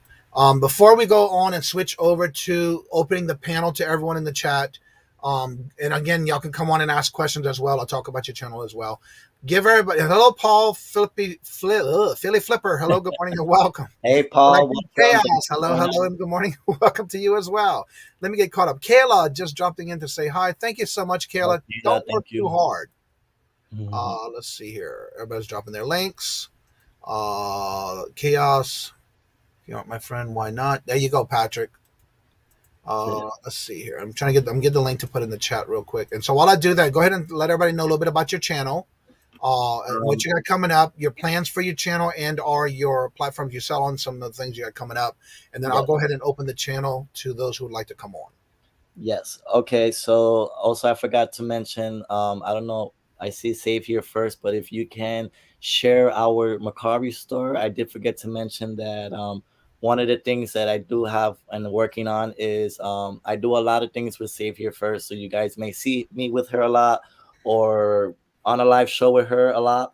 Before we go on and switch over to opening the panel to everyone in the chat, and again, y'all can come on and ask questions as well. I'll talk about your channel as well. Give everybody, hello, Paul, Philly Flipper. Hello, good morning, and welcome. Hey, Paul. Chaos. Hello, and good morning. Welcome to you as well. Let me get caught up. Kayla just dropping in to say hi. Thank you so much, Kayla. Don't work too hard. Let's see here. Everybody's dropping their links. Chaos. If you aren't my friend, why not? There you go, Patrick. Let's see here. I'm getting the link to put in the chat real quick. And so while I do that, go ahead and let everybody know a little bit about your channel. What you got coming up, your plans for your channel, and or your platforms you sell on, some of the things you got coming up. And then I'll go ahead and open the channel to those who would like to come on. Yes. Okay. So also I forgot to mention, I don't know, I see save here first, but if you can share our Macari store, I did forget to mention that one of the things that I do have and working on is I do a lot of things with Save Here First. So you guys may see me with her a lot or on a live show with her a lot.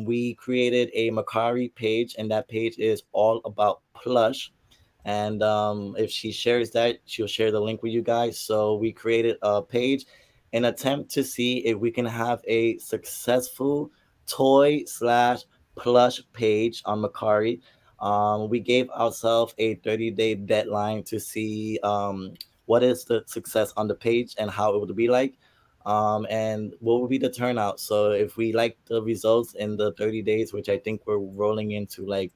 We created a Macari page, and that page is all about plush. And if she shares that, she'll share the link with you guys. So we created a page in attempt to see if we can have a successful toy slash plush page on Macari. We gave ourselves a 30-day deadline to see what is the success on the page and how it would be like, and what will be the turnout. So if we like the results in the 30 days, which I think we're rolling into like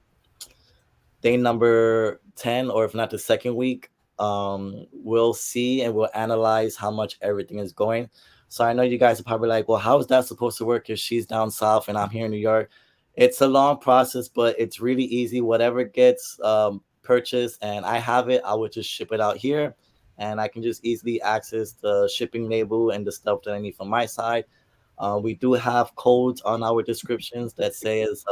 day number 10, or if not the second week, we'll see and we'll analyze how much everything is going. So I know you guys are probably like, well, how is that supposed to work if she's down south and I'm here in New York? It's a long process, but it's really easy. Whatever gets purchased and I have it, I would just ship it out here, and I can just easily access the shipping label and the stuff that I need from my side. We do have codes on our descriptions that says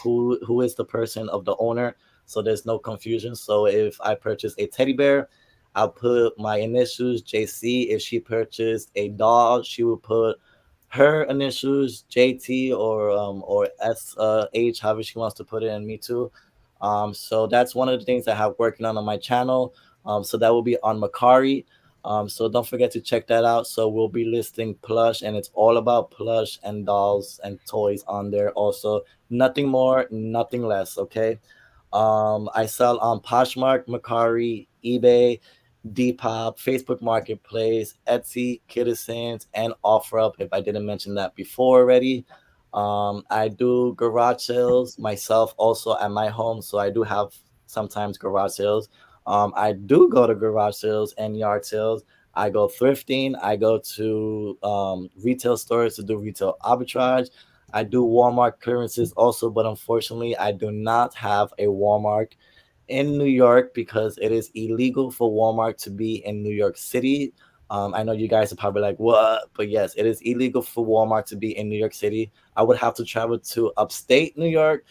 who is the person of the owner, so there's no confusion. So if I purchase a teddy bear, I'll put my initials JC. If she purchased a doll, she will put her initials JT or SH, however she wants to put it, and me too. So that's one of the things I have working on my channel. So that will be on Macari. So don't forget to check that out. So we'll be listing plush, and it's all about plush and dolls and toys on there. Also, nothing more, nothing less. Okay. I sell on Poshmark, Macari, eBay, Depop, Facebook Marketplace, Etsy, Citizens, and OfferUp. If I didn't mention that before already. I do garage sales myself also at my home, so I do have sometimes garage sales. I do go to garage sales and yard sales. I go thrifting. I go to retail stores to do retail arbitrage. I do Walmart clearances also, but unfortunately, I do not have a Walmart in New York because it is illegal for Walmart to be in New York City. I know you guys are probably like, what? But yes, it is illegal for Walmart to be in New York City. I would have to travel to upstate New York,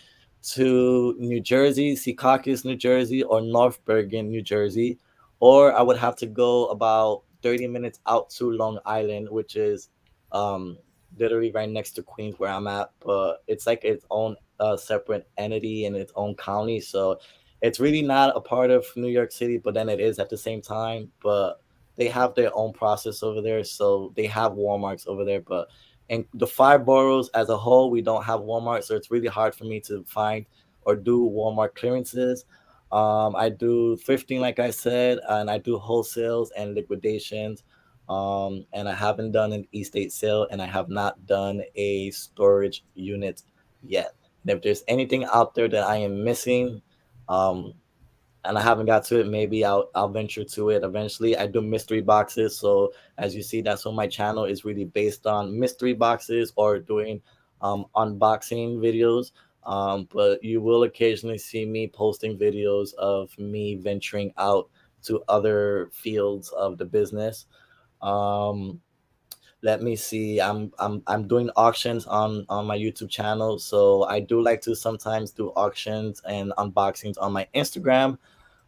to New Jersey, Secaucus, New Jersey, or North Bergen, New Jersey. Or I would have to go about 30 minutes out to Long Island, which is um, literally right next to Queens where I'm at. But it's like its own separate entity in its own county. So it's really not a part of New York City, but then it is at the same time. But they have their own process over there, so they have Walmarts over there. But in the five boroughs as a whole, we don't have Walmart, so it's really hard for me to find or do Walmart clearances. I do thrifting, like I said, and I do wholesales and liquidations. And I haven't done an estate sale, and I have not done a storage unit yet. And if there's anything out there that I am missing, um, and I haven't got to it, maybe I'll venture to it eventually. I do mystery boxes, so as you see, that's what my channel is really based on: mystery boxes or doing unboxing videos. But you will occasionally see me posting videos of me venturing out to other fields of the business. Um, Let me see. I'm doing auctions on my YouTube channel, so I do like to sometimes do auctions and unboxings on my Instagram.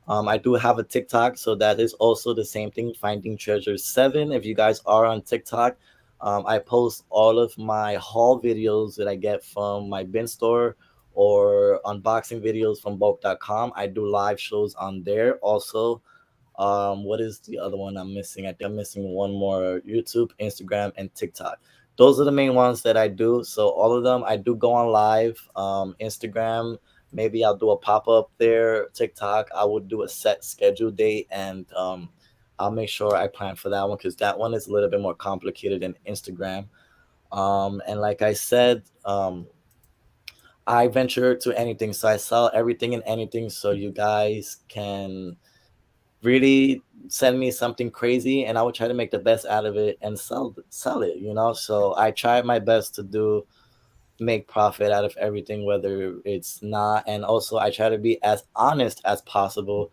I do have a TikTok, so that is also the same thing, Finding Treasures 7. If you guys are on TikTok, I post all of my haul videos that I get from my bin store or unboxing videos from bulk.com. I do live shows on there also. What is the other one I'm missing? I think I'm missing one more: YouTube, Instagram, and TikTok. Those are the main ones that I do. So all of them, I do go on live. Instagram, maybe I'll do a pop up there. TikTok, I would do a set schedule date, and I'll make sure I plan for that one because that one is a little bit more complicated than Instagram. And like I said, I venture to anything, so I sell everything and anything. So you guys can really send me something crazy, and I would try to make the best out of it and sell it. So I try my best to do make profit out of everything, whether it's not. And also I try to be as honest as possible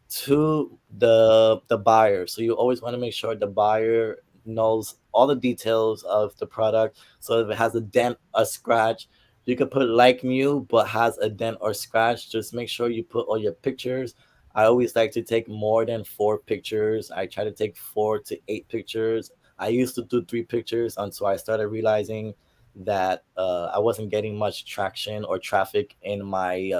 to the buyer. So you always want to make sure the buyer knows all the details of the product. So if it has a dent, a scratch, you could put like new, but has a dent or scratch. Just make sure you put all your pictures. I always like to take more than 4 pictures. I try to take 4 to 8 pictures. I used to do 3 pictures until I started realizing that I wasn't getting much traction or traffic in my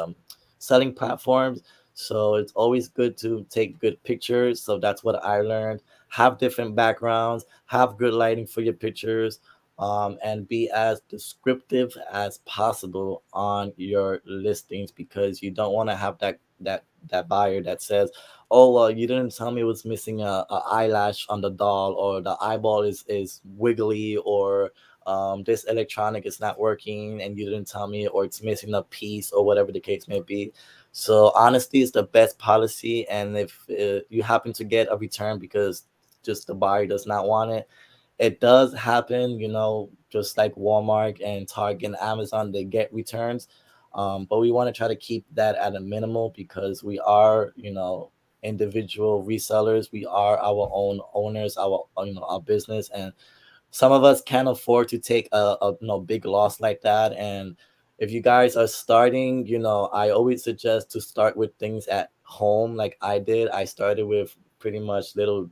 selling platforms. So it's always good to take good pictures. So that's what I learned. Have different backgrounds, have good lighting for your pictures, and be as descriptive as possible on your listings, because you don't want to have that buyer that says, "Oh, well, you didn't tell me it was missing a eyelash on the doll, or the eyeball is wiggly, or this electronic is not working, and you didn't tell me, or it's missing a piece," or whatever the case may be. So honesty is the best policy, and if you happen to get a return because just the buyer does not want it, it does happen. Just like Walmart and Target and Amazon, they get returns, but we want to try to keep that at a minimal, because we are, individual resellers. We are our own owners, our business, and some of us can't afford to take a big loss like that. And if you guys are starting, I always suggest to start with things at home, like I did. I started with pretty much little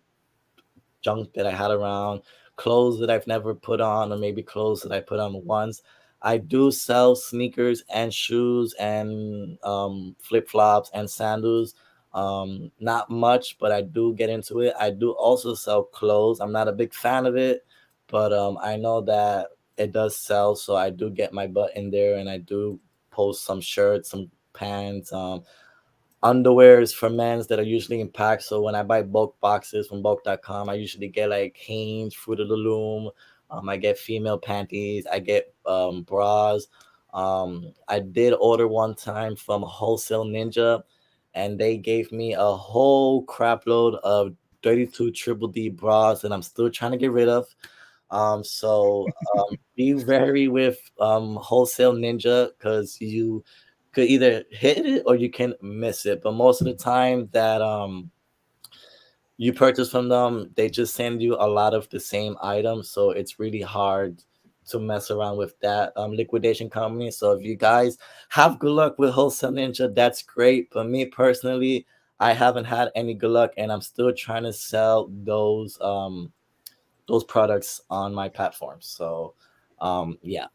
junk that I had around, clothes that I've never put on, or maybe clothes that I put on once. I do sell sneakers and shoes and flip flops and sandals. Not much, but I do get into it. I do also sell clothes. I'm not a big fan of it, but I know that it does sell, so I do get my butt in there, and I do post some shirts, some pants, underwears for men's that are usually in packs. So when I buy bulk boxes from bulk.com, I usually get like Hanes, Fruit of the Loom. I get female panties. I get bras. I did order one time from Wholesale Ninja, and they gave me a whole crap load of 32 Triple D bras that I'm still trying to get rid of. So be wary with Wholesale Ninja, because you could either hit it or you can miss it. But most of the time that you purchase from them, they just send you a lot of the same items, so it's really hard to mess around with that liquidation company. So if you guys have good luck with Wholesale Ninja, that's great. But me personally, I haven't had any good luck, and I'm still trying to sell those products on my platform. So yeah.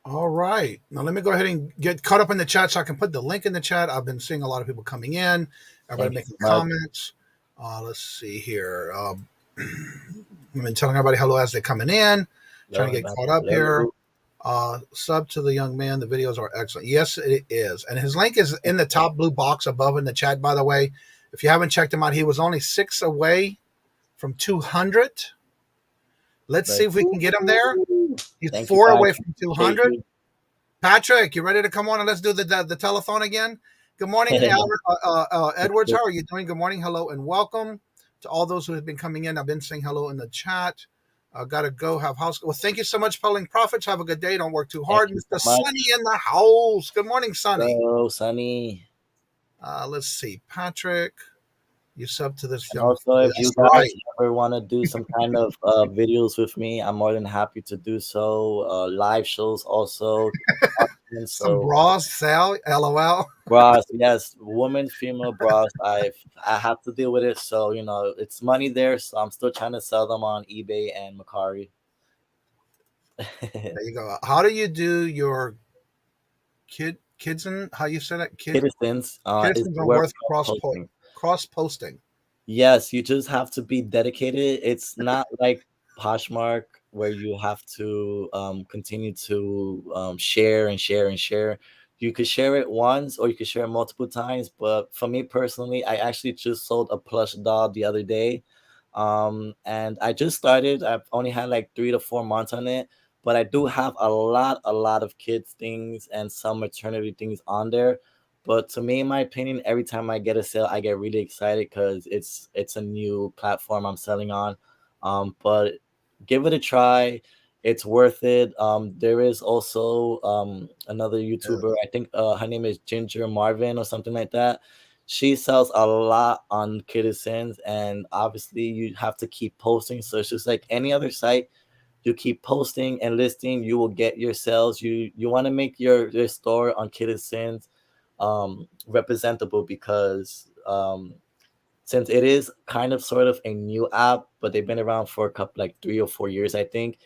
All right. Now let me go ahead and get caught up in the chat so I can put the link in the chat. I've been seeing a lot of people coming in, everybody making comments. Let's see here. I've been telling everybody hello as they're coming in, trying to get caught up here. Sub to the young man. The videos are excellent. Yes, it is. And his link is in the top blue box above in the chat, by the way. If you haven't checked him out, he was only 6 away from 200. Let's see if we can get him there. He's 4 away from 200. Patrick, you ready to come on and let's do the telephone again? Good morning, Albert, Edwards. How are you doing? Good morning, hello, and welcome to all those who have been coming in. I've been saying hello in the chat. Gotta go have house. Well, thank you so much, Pulling Profits. Have a good day. Don't work too hard. Mr. Sonny in the house. Good morning, Sonny. Hello, Sonny. Let's see, Patrick. You sub to this young. Also, if you guys ever want to do some kind of videos with me, I'm more than happy to do so. Live shows also. Some bras, Sal, LOL. Bras, yes, women, female bras. I have to deal with it, so it's money there. So I'm still trying to sell them on eBay and Mercari. There you go. How do you do your kids and how you say that? Citizens are worth cross posting. Yes, you just have to be dedicated. It's not like Poshmark where you have to continue to share and share and share. You could share it once or you could share it multiple times. But for me personally, I actually just sold a plush doll the other day. And I just started. I've only had like 3 to 4 months on it. But I do have a lot of kids things and some maternity things on there. But to me, in my opinion, every time I get a sale, I get really excited because it's a new platform I'm selling on. But give it a try. It's worth it. There is also another YouTuber. I think her name is Ginger Marvin or something like that. She sells a lot on Citizens, and obviously you have to keep posting. So it's just like any other site. You keep posting and listing, you will get your sales. You want to make your store on Citizens representable, because since it is kind of sort of a new app, but they've been around for a couple, like 3 or 4 years, I think.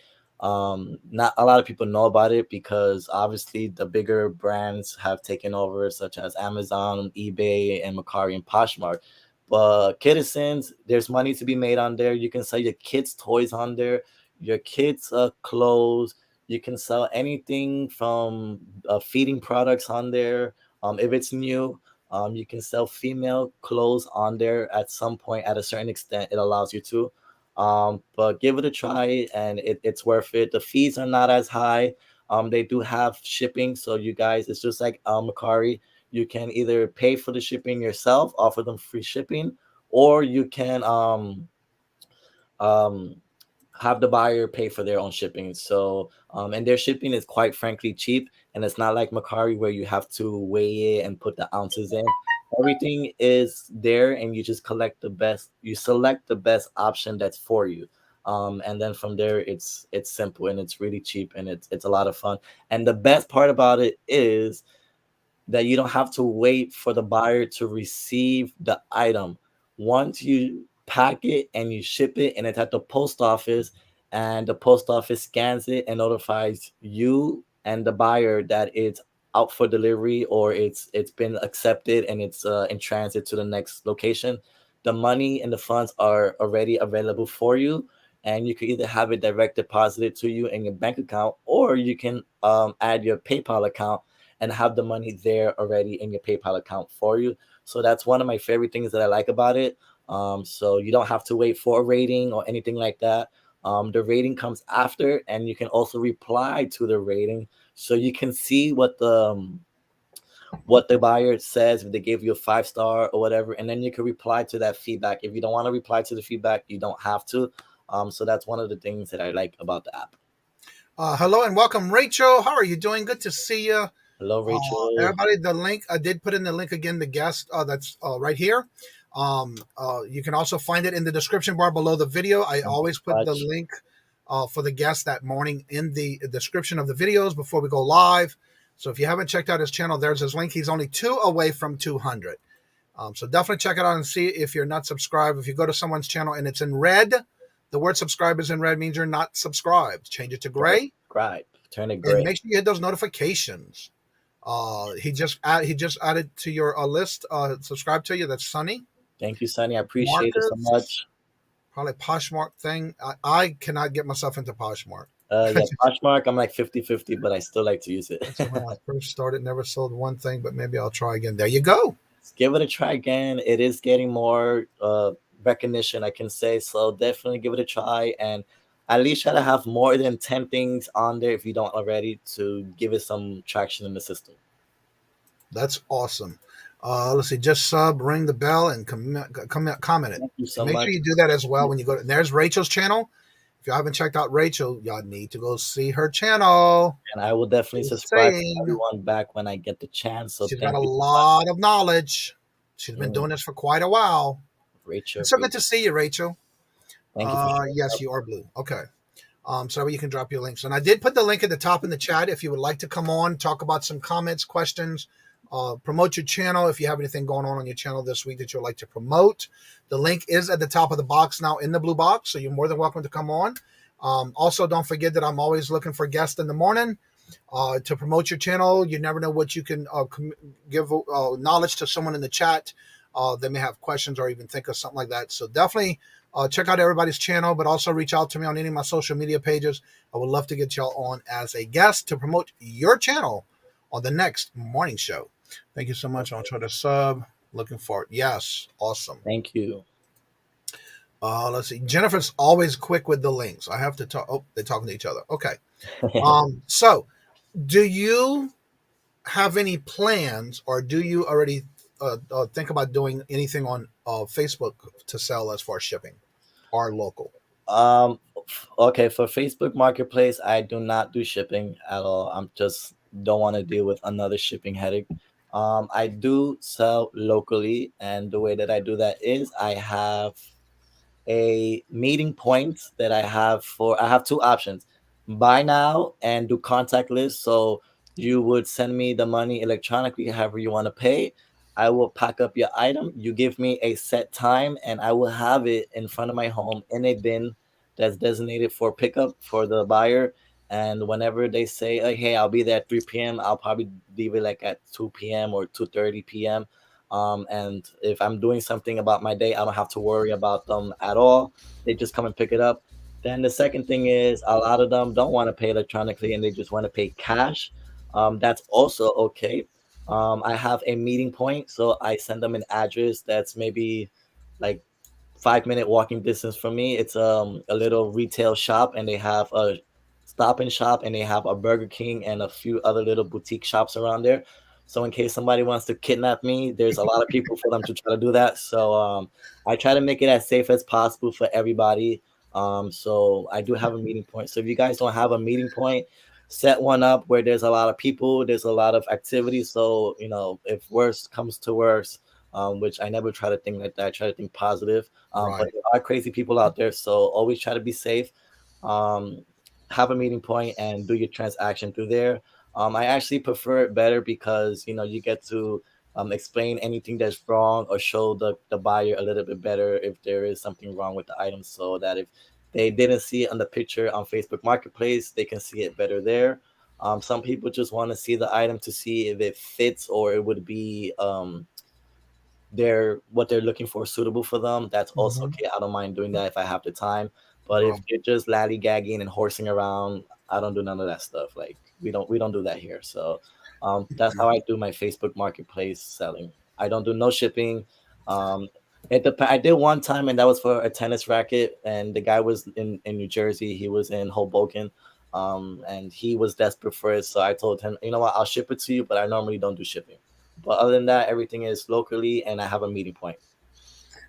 Not a lot of people know about it, because obviously the bigger brands have taken over, such as Amazon, eBay, and Mercari and Poshmark. But Citizens, there's money to be made on there. You can sell your kids' toys on there, your kids' clothes. You can sell anything from feeding products on there. If it's new, you can sell female clothes on there at some point. At a certain extent, it allows you to. But give it a try, and it's worth it. The fees are not as high. They do have shipping, so you guys, it's just like Mercari. You can either pay for the shipping yourself, offer them free shipping, or you can um, have the buyer pay for their own shipping. So, and their shipping is quite frankly cheap, and it's not like Mercari where you have to weigh it and put the ounces in. Everything is there, and you just collect the best. You select the best option that's for you, and then from there, it's simple and it's really cheap, and it's a lot of fun. And the best part about it is that you don't have to wait for the buyer to receive the item. Once you pack it and you ship it, and it's at the post office, and the post office scans it and notifies you and the buyer that it's out for delivery, or it's been accepted and it's in transit to the next location, the money and the funds are already available for you, and you can either have it direct deposited to you in your bank account, or you can add your PayPal account and have the money there already in your PayPal account for you. So that's one of my favorite things that I like about it. So you don't have to wait for a rating or anything like that. The rating comes after, and you can also reply to the rating, so you can see what the buyer says, if they gave you a 5 star or whatever, and then you can reply to that feedback. If you don't want to reply to the feedback, you don't have to. So that's one of the things that I like about the app. Hello and welcome, Rachel. How are you doing? Good to see you. Hello, Rachel. Everybody, the link, I did put in the link again, the guest that's right here. You can also find it in the description bar below the video. I always put the link for the guest that morning in the description of the videos before we go live. So if you haven't checked out his channel, there's his link. He's only 2 away from 200. So definitely check it out and see if you're not subscribed. If you go to someone's channel and it's in red, the word subscribe is in red, means you're not subscribed. Change it to gray. Right. Turn it gray. And make sure you hit those notifications. He just added to your list. Subscribe to you. That's Sunny. Thank you, Sunny. I appreciate it so much. Probably Poshmark thing. I cannot get myself into Poshmark. Yeah, Poshmark, I'm like 50-50, but I still like to use it. When I first started, never sold one thing, but maybe I'll try again. There you go. Let's give it a try again. It is getting more recognition, I can say. So definitely give it a try, and at least try to have more than 10 things on there if you don't already, to give it some traction in the system. That's awesome. Let's see, just sub, ring the bell, and comment it. Thank you so Make much. sure you do that as well when you go to. There's Rachel's channel. If you haven't checked out Rachel, y'all need to go see her channel. And I will definitely subscribe to everyone back when I get the chance. So she's got a lot of knowledge. She's been doing this for quite a while. Rachel, it's so good to see you, Rachel. Thank you. Yes, you are blue. Okay. So you can drop your links. And I did put the link at the top in the chat if you would like to come on, talk about some comments, questions, promote your channel. If you have anything going on your channel this week that you'd like to promote, the link is at the top of the box now, in the blue box. So you're more than welcome to come on. Also, don't forget that I'm always looking for guests in the morning to promote your channel. You never know what you can give knowledge to someone in the chat. They may have questions or even think of something like that. So definitely check out everybody's channel, but also reach out to me on any of my social media pages. I would love to get y'all on as a guest to promote your channel on the next morning show. Thank you so much. I'll try to sub. Looking for it. Yes. Awesome. Thank you. Let's see. Jennifer's always quick with the links. I have to talk. Oh, they're talking to each other. Okay. So do you have any plans, or do you already think about doing anything on Facebook to sell as far as shipping or local? Okay, for Facebook Marketplace, I do not do shipping at all. I'm just don't want to deal with another shipping headache. I do sell locally, and the way that I do that is I have a meeting point that I have two options: buy now and do contactless. So you would send me the money electronically, however you want to pay. I will pack up your item. You give me a set time, and I will have it in front of my home in a bin that's designated for pickup for the buyer. And whenever they say, like, "Hey, I'll be there at 3 p.m.," I'll probably leave it like at 2 p.m. or 2:30 p.m. And if I'm doing something about my day, I don't have to worry about them at all. They just come and pick it up. Then the second thing is a lot of them don't want to pay electronically and they just want to pay cash. That's also okay. I have a meeting point, so I send them an address that's maybe like 5 minute walking distance from me. It's a little retail shop, and they have a Stop and Shop, and they have a Burger King and a few other little boutique shops around there. So in case somebody wants to kidnap me, there's a lot of people for them to try to do that. So I try to make it as safe as possible for everybody. So I do have a meeting point. So if you guys don't have a meeting point, set one up where there's a lot of people, there's a lot of activity. So, you know, if worse comes to worse, which I never try to think like that. I try to think positive. Right. But there are crazy people out there, so always try to be safe. Um, have a meeting point and do your transaction through there. I actually prefer it better because you get to explain anything that's wrong or show the buyer a little bit better if there is something wrong with the item, so that if they didn't see it on the picture on Facebook Marketplace, they can see it better there. Some people just want to see the item to see if it fits or it would be what they're looking for suitable for them. That's also okay. I don't mind doing that if I have the time. But if you're just lallygagging and horsing around, I don't do none of that stuff. Like we don't do that here. So that's how I do my Facebook Marketplace selling. I don't do no shipping. I did one time, and that was for a tennis racket, and the guy was in New Jersey. He was in Hoboken. And he was desperate for it. So I told him, you know what, I'll ship it to you, but I normally don't do shipping. But other than that, everything is locally, and I have a meeting point.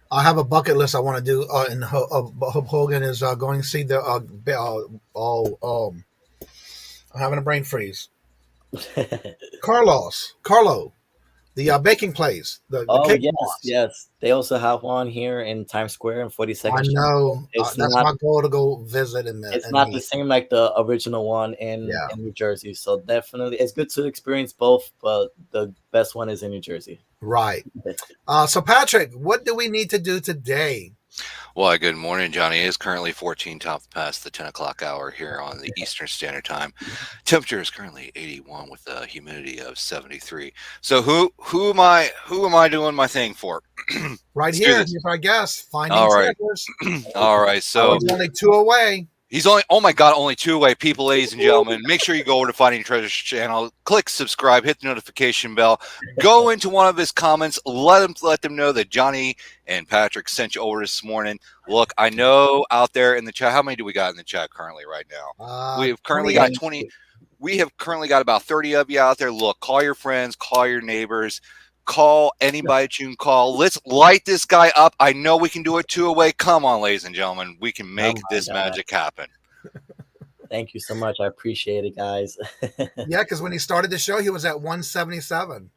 I have a bucket list I want to do in Hogan is going to see the I'm having a brain freeze. Carlo, the baking place. The cake yes. They also have one here in Times Square in 42nd Street. I know. That's my goal to go visit. It's not the same like the original one in New Jersey. So definitely, it's good to experience both, but the best one is in New Jersey. Right. So Patrick, what do we need to do today? Well, good morning, Johnny. It is currently 14 past the 10 o'clock hour here on the Eastern Standard Time. Temperature is currently 81 with a humidity of 73. So who am I doing my thing for? Right here, I guess. Finding treasures. All right. So he's only 2 away. He's only 2 away, people, ladies and gentlemen. Make sure you go over to Finding Treasures channel, click subscribe, hit the notification bell, go into one of his comments, let them know that Johnny and Patrick sent you over this morning. Look, I know out there in the chat, how many do we got in the chat currently right now? We have currently got 20. We have currently got about 30 of you out there. Look, call your friends, call your neighbors. Call anybody that you can call. Let's light this guy up. I know we can do it 2 away. Come on, ladies and gentlemen. We can make this magic happen. Thank you so much. I appreciate it, guys. Yeah, because when he started the show, he was at 177.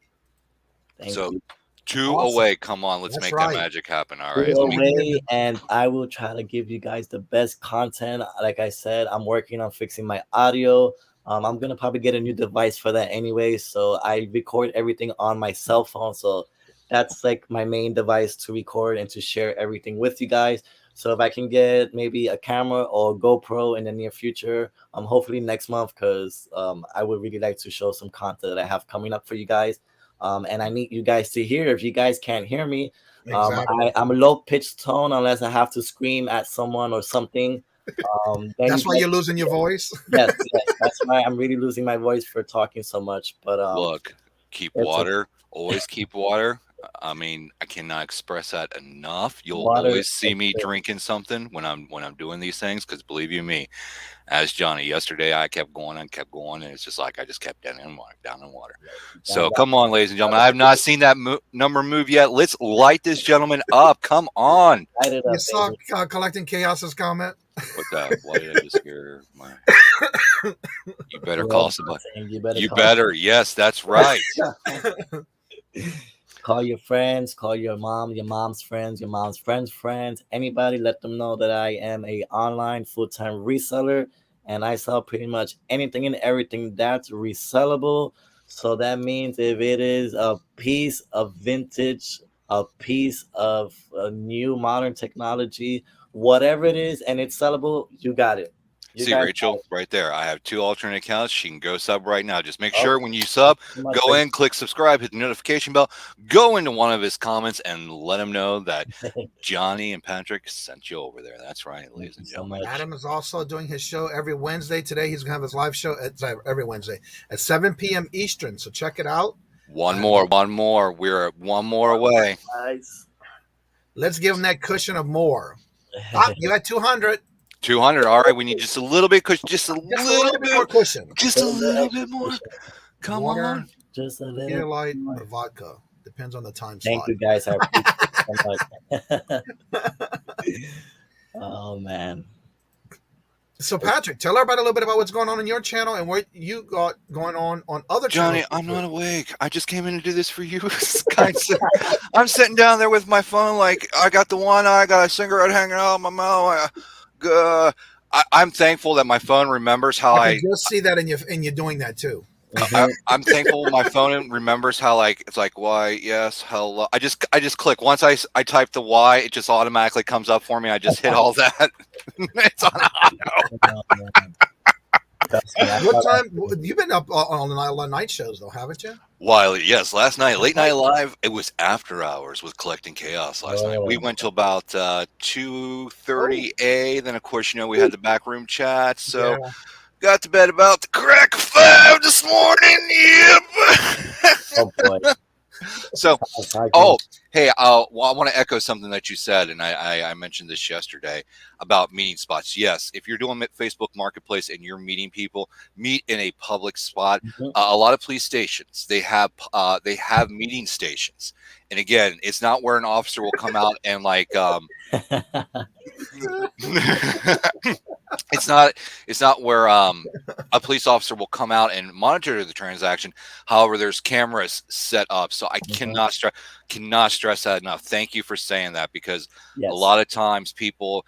Thank you. 2 away. Come on, let's make that magic happen. All right. 2 away, and I will try to give you guys the best content. Like I said, I'm working on fixing my audio. I'm gonna probably get a new device for that anyway. So I record everything on my cell phone. So that's like my main device to record and to share everything with you guys. So if I can get maybe a camera or a GoPro in the near future, hopefully next month, because I would really like to show some content that I have coming up for you guys. And I need you guys to hear. If you guys can't hear me, I'm a low pitched tone unless I have to scream at someone or something. That's why you're losing your voice. Yes, that's why I'm really losing my voice for talking so much. But look, keep water. Always keep water. I mean, I cannot express that enough. You'll Water always is see me good. drinking something when I'm doing these things, because believe you me, as Johnny yesterday, I kept going and kept going, and it's just like I just kept down in water, down in water. Down So that come on, ladies and gentlemen, I have not seen that number move yet. Let's light this gentleman up. Come on. light it You up, saw baby. Collecting Chaos's comment? What the? Why did I just hear my? You better You call heard somebody. saying you better You call. better. Yes, that's right. Call your friends, call your mom, your mom's friends, friends, anybody. Let them know that I am a online full-time reseller, and I sell pretty much anything and everything that's resellable. So that means if it is a piece of vintage, a piece of new modern technology, whatever it is, and it's sellable, you got it. You See, guys Rachel, right there. I have 2 alternate accounts. She can go sub right now. Just make got it. sure when you sub, So much, go in, click subscribe, hit the notification bell, go into one of his comments, and let him know that Johnny and Patrick sent you over there. That's right, Thank ladies you and so gentlemen. much. Adam is also doing his show every Wednesday. Today he's gonna have his live show every Wednesday at 7 p.m. Eastern. So check it out. One more. We're one more away. Guys. Let's give him that cushion of more. Ah, you had 200. 200. All right, we need just a little bit, just a Just a little little bit more bit, cushion. just a little bit more. Come Water, on. Just a little. Pedialyte, or vodka. Depends on the time Thank slot. you guys. I appreciate it so much. Oh man. So Patrick, tell everybody a little bit about what's going on in your channel and what you got going on other Johnny, channels. I'm not awake. I just came in to do this for you. I'm sitting down there with my phone, like I got the one eye, I got a cigarette hanging out of my mouth. I'm thankful that my phone remembers how I can just see that in you doing that too. I'm thankful my phone remembers how, like, it's like why, yes, hello. I just click once I type the Y, it just automatically comes up for me. I just hit all that. It's on auto. What time? You've been up on a lot of night shows though, haven't you? While yes, last night, late night live, it was after hours with Collecting Chaos last night. We went till about 2:30 a. Then of course, we had the backroom chat. So got to bed about the crack of 5 this morning. Yep. Oh boy. So, hey, I want to echo something that you said, and I mentioned this yesterday about meeting spots. Yes, if you're doing Facebook Marketplace and you're meeting people, meet in a public spot. A lot of police stations, they have meeting stations, and again, it's not where an officer will come out and like. It's not where a police officer will come out and monitor the transaction. However, there's cameras set up, so I cannot stress that enough. Thank you for saying that, because a lot of times people,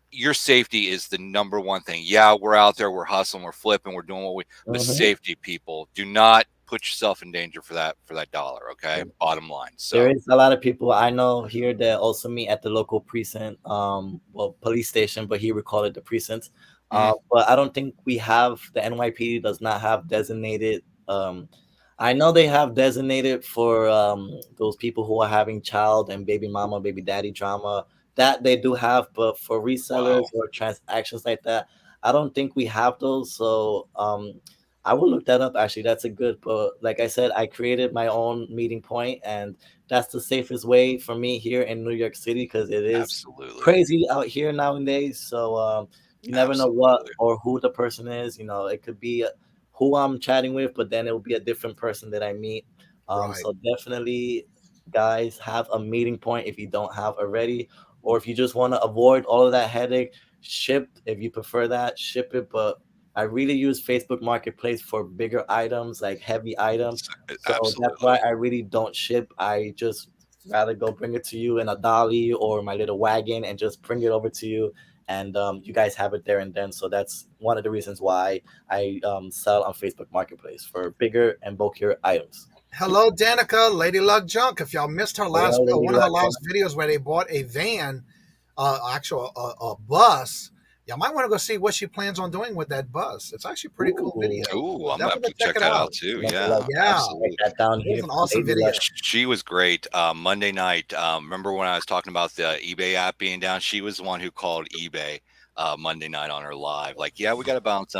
your safety is the number one thing. Yeah, we're out there, we're hustling, we're flipping, we're doing what we, but safety, people, do not put yourself in danger for that dollar. Okay, bottom line. So there is a lot of people I know here that also meet at the local precinct, police station, but here we call it the precinct. But I don't think we have, the NYPD does not have designated. I know they have designated for those people who are having child and baby mama, baby daddy drama. That they do have, but for resellers or transactions like that, I don't think we have those. So I will look that up. Actually, that's a good. But like I said, I created my own meeting point, and that's the safest way for me here in New York City, because it is crazy out here nowadays. So you never know what or who the person is. It could be who I'm chatting with, but then it will be a different person that I meet. So definitely, guys, have a meeting point if you don't have already, or if you just want to avoid all of that headache. Ship, if you prefer that, ship it. But I really use Facebook Marketplace for bigger items, like heavy items. So that's why I really don't ship. I just rather go bring it to you in a dolly or my little wagon and just bring it over to you. And you guys have it there and then. So that's one of the reasons why I sell on Facebook Marketplace for bigger and bulkier items. Hello, Danica, Lady Luck Junk. If y'all missed her last one of her last videos where they bought a van, a bus, y'all might want to go see what she plans on doing with that bus. It's actually a pretty cool video. Ooh, I'm gonna have to check that out too. Yeah, absolutely. That down here. An awesome video. She was great. Monday night. Remember when I was talking about the eBay app being down? She was the one who called eBay Monday night on her live. Like, yeah, we got about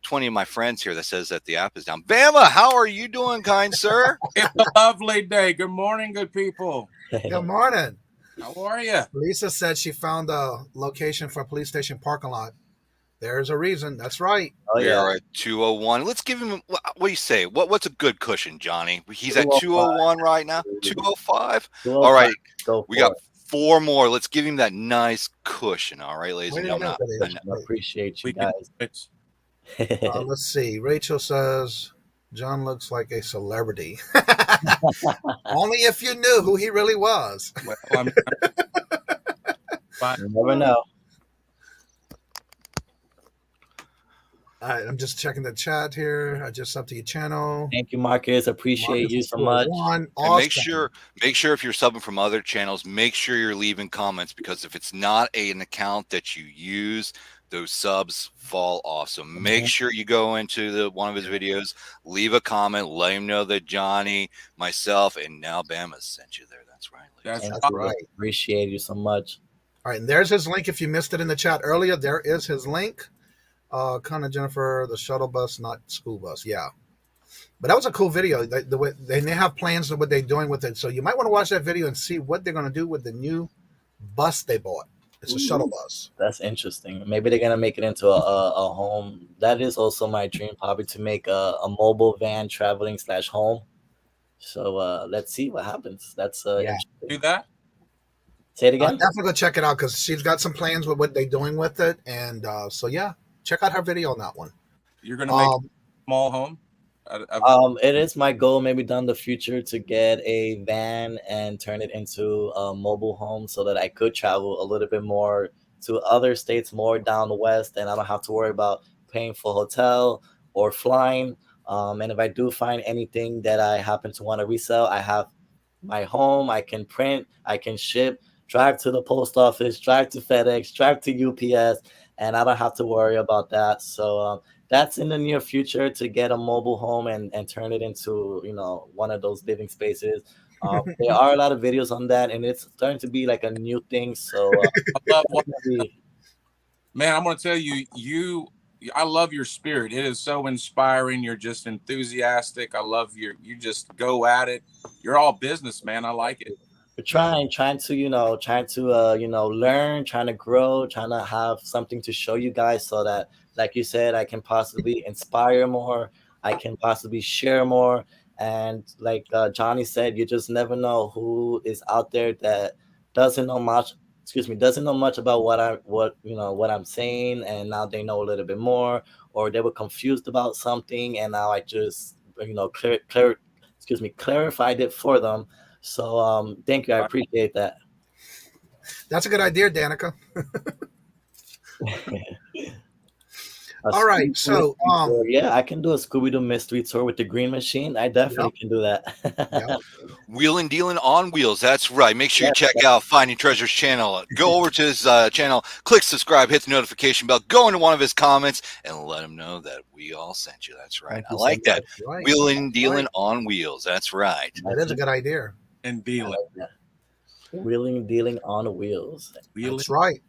20 of my friends here that says that the app is down. Bama, how are you doing, kind sir? It's a lovely day. Good morning, good people. Good morning. How are you? Lisa said she found a location for a police station parking lot. There's a reason. That's right. Oh We yeah. are at 201. Let's give him. What do you say? What's a good cushion, Johnny? He's at 205. 201 right now. 205. 205. All right, Go we for got it. 4 more. Let's give him that nice cushion. All right, ladies Wait and a minute, gentlemen. buddy. I appreciate you We can guys. do it. Let's see. Rachel says John looks like a celebrity. Only if you knew who he really was. Well, You never know. All right, I'm just checking the chat here. I just subbed to your channel. Thank you, Marcus. Appreciate Marcus you is so much. 201. And Awesome. make sure if you're subbing from other channels, make sure you're leaving comments, because if it's not an account that you use, those subs fall off. So make sure you go into one of his videos, leave a comment, let him know that Johnny, myself, and now Bama sent you there. That's right. ladies. That's That's right. Appreciate you so much. All right, and there's his link. If you missed it in the chat earlier, there is his link. Kind of Jennifer, the shuttle bus, not school bus. Yeah, but that was a cool video. The way they have plans of what they're doing with it, so you might want to watch that video and see what they're going to do with the new bus they bought. It's a shuttle bus. That's interesting. Maybe they're gonna make it into a home. That is also my dream, probably to make a mobile van traveling / home. So let's see what happens. That's do interesting. that. Say it again. Definitely go check it out because she's got some plans with what they're doing with it, and so yeah, check out her video on that one. You're gonna make a small home. It is my goal, maybe down the future, to get a van and turn it into a mobile home so that I could travel a little bit more to other states, more down the west, and I don't have to worry about paying for hotel or flying. And if I do find anything that I happen to want to resell, I have my home. I can print, I can ship, drive to the post office, drive to FedEx, drive to UPS, and I don't have to worry about that. So that's in the near future, to get a mobile home and turn it into, one of those living spaces. There are a lot of videos on that, and it's starting to be like a new thing. So I love man, I'm gonna tell you, I love your spirit. It is so inspiring. You're just enthusiastic. I love you just go at it. You're all business, man. I like it. we're trying to learn, trying to grow, trying to have something to show you guys, so that, like you said, I can possibly inspire more, I can possibly share more. And like Johnny said, you just never know who is out there that doesn't know much about what I'm saying, and now they know a little bit more, or they were confused about something, and now I just clarified it for them. So thank you, I appreciate that. That's a good idea, Danica. All right, so yeah, I can do a Scooby-Doo mystery tour with the green machine. I definitely can do that. Wheeling Dealing on Wheels. That's right. Make sure you check out Finding Treasure's channel. Go over to his channel, click subscribe, hit the notification bell, go into one of his comments, and let him know that we all sent you. That's right. I like that. Right. Wheeling Dealing on Wheels. That's right. That is a good idea. And dealing. Wheeling Dealing on Wheels. That's right.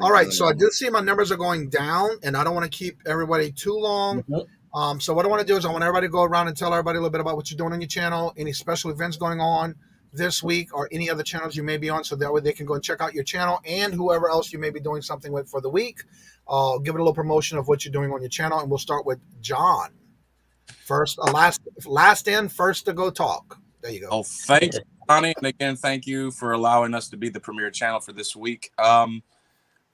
All right, so I do see my numbers are going down, and I don't want to keep everybody too long. So what I want to do is I want everybody to go around and tell everybody a little bit about what you're doing on your channel, any special events going on this week, or any other channels you may be on, so that way they can go and check out your channel and whoever else you may be doing something with for the week. Give it a little promotion of what you're doing on your channel, and we'll start with John. First, last in, first to go talk. There you go. Oh, thanks, Johnny. And again, thank you for allowing us to be the premier channel for this week.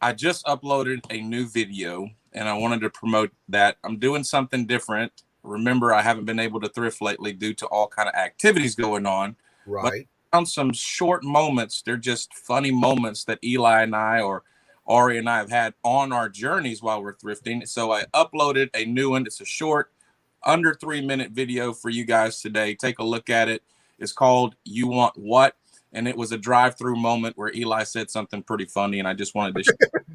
I just uploaded a new video, and I wanted to promote that. I'm doing something different. Remember, I haven't been able to thrift lately due to all kind of activities going on. Right. But I found some short moments. They're just funny moments that Eli and I, or Ari and I, have had on our journeys while we're thrifting. So I uploaded a new one. It's a short, under 3-minute video for you guys today. Take a look at it. It's called You Want What? And it was a drive-through moment where Eli said something pretty funny, and I just wanted to share.